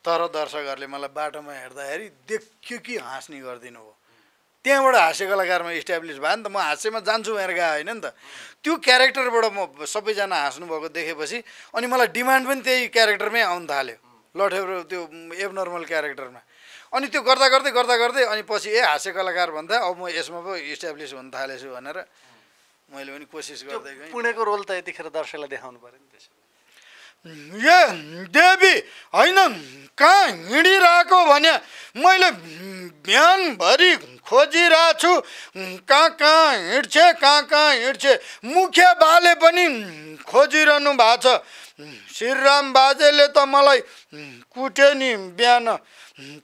तर दर्शकहरूले मलाई बाटोमा हेर्दाखेरि देख्यो कि हाँस्ने गरिदिनु हो। त्यहाँबाट हास्य कलाकारमा इस्ट्याब्लिस भयो नि त। म हास्यमा जान्छु भनेर गएको होइन नि त। त्यो क्यारेक्टरबाट म सबैजना हाँस्नुभएको देखेपछि अनि मलाई डिमान्ड पनि त्यही क्यारेक्टरमै आउनु थाल्यो, लठेब्रो त्यो एबनर्मल क्यारेक्टरमा। अनि त्यो गर्दा गर्दै गर्दा गर्दै अनि पछि हास्य कलाकार भन्दा अब म यसमा पो इस्ट्याब्लिस हुन थालेछु भनेर मैले पनि कोसिस गर्दै गएँ। पुणेको रोल त यतिखेर दर्शकलाई देखाउनु पऱ्यो नि त्यसो। ए देवी होइन, कहाँ हिँडिरहेको भने मैले बिहानभरि खोजिरहेको छु, कहाँ कहाँ हिँड्छे। मुखिया बाले पनि खोजिरहनु भएको छ। श्रीराम बाजेले त मलाई कुटे नि बिहान,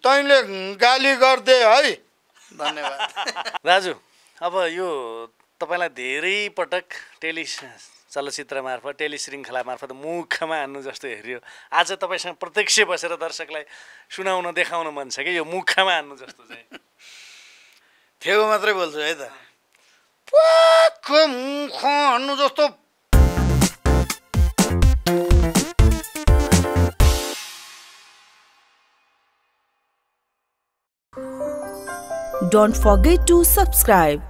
तैँले गाली गरिदे है। धन्यवाद दाजु। अब यो तपाईँलाई धेरै पटक चलचित्र मार्फत, टेलिश्रृङ्खला मार्फत मुखमा हान्नु जस्तो हेऱ्यो। आज तपाईँसँग प्रत्यक्ष बसेर दर्शकलाई सुनाउन देखाउन मन छ कि यो मुखमा हान्नु जस्तो चाहिँ? थेगो मात्रै बोल्छु है त, पाखो मुख हान्नु जस्तो। Don't forget to subscribe.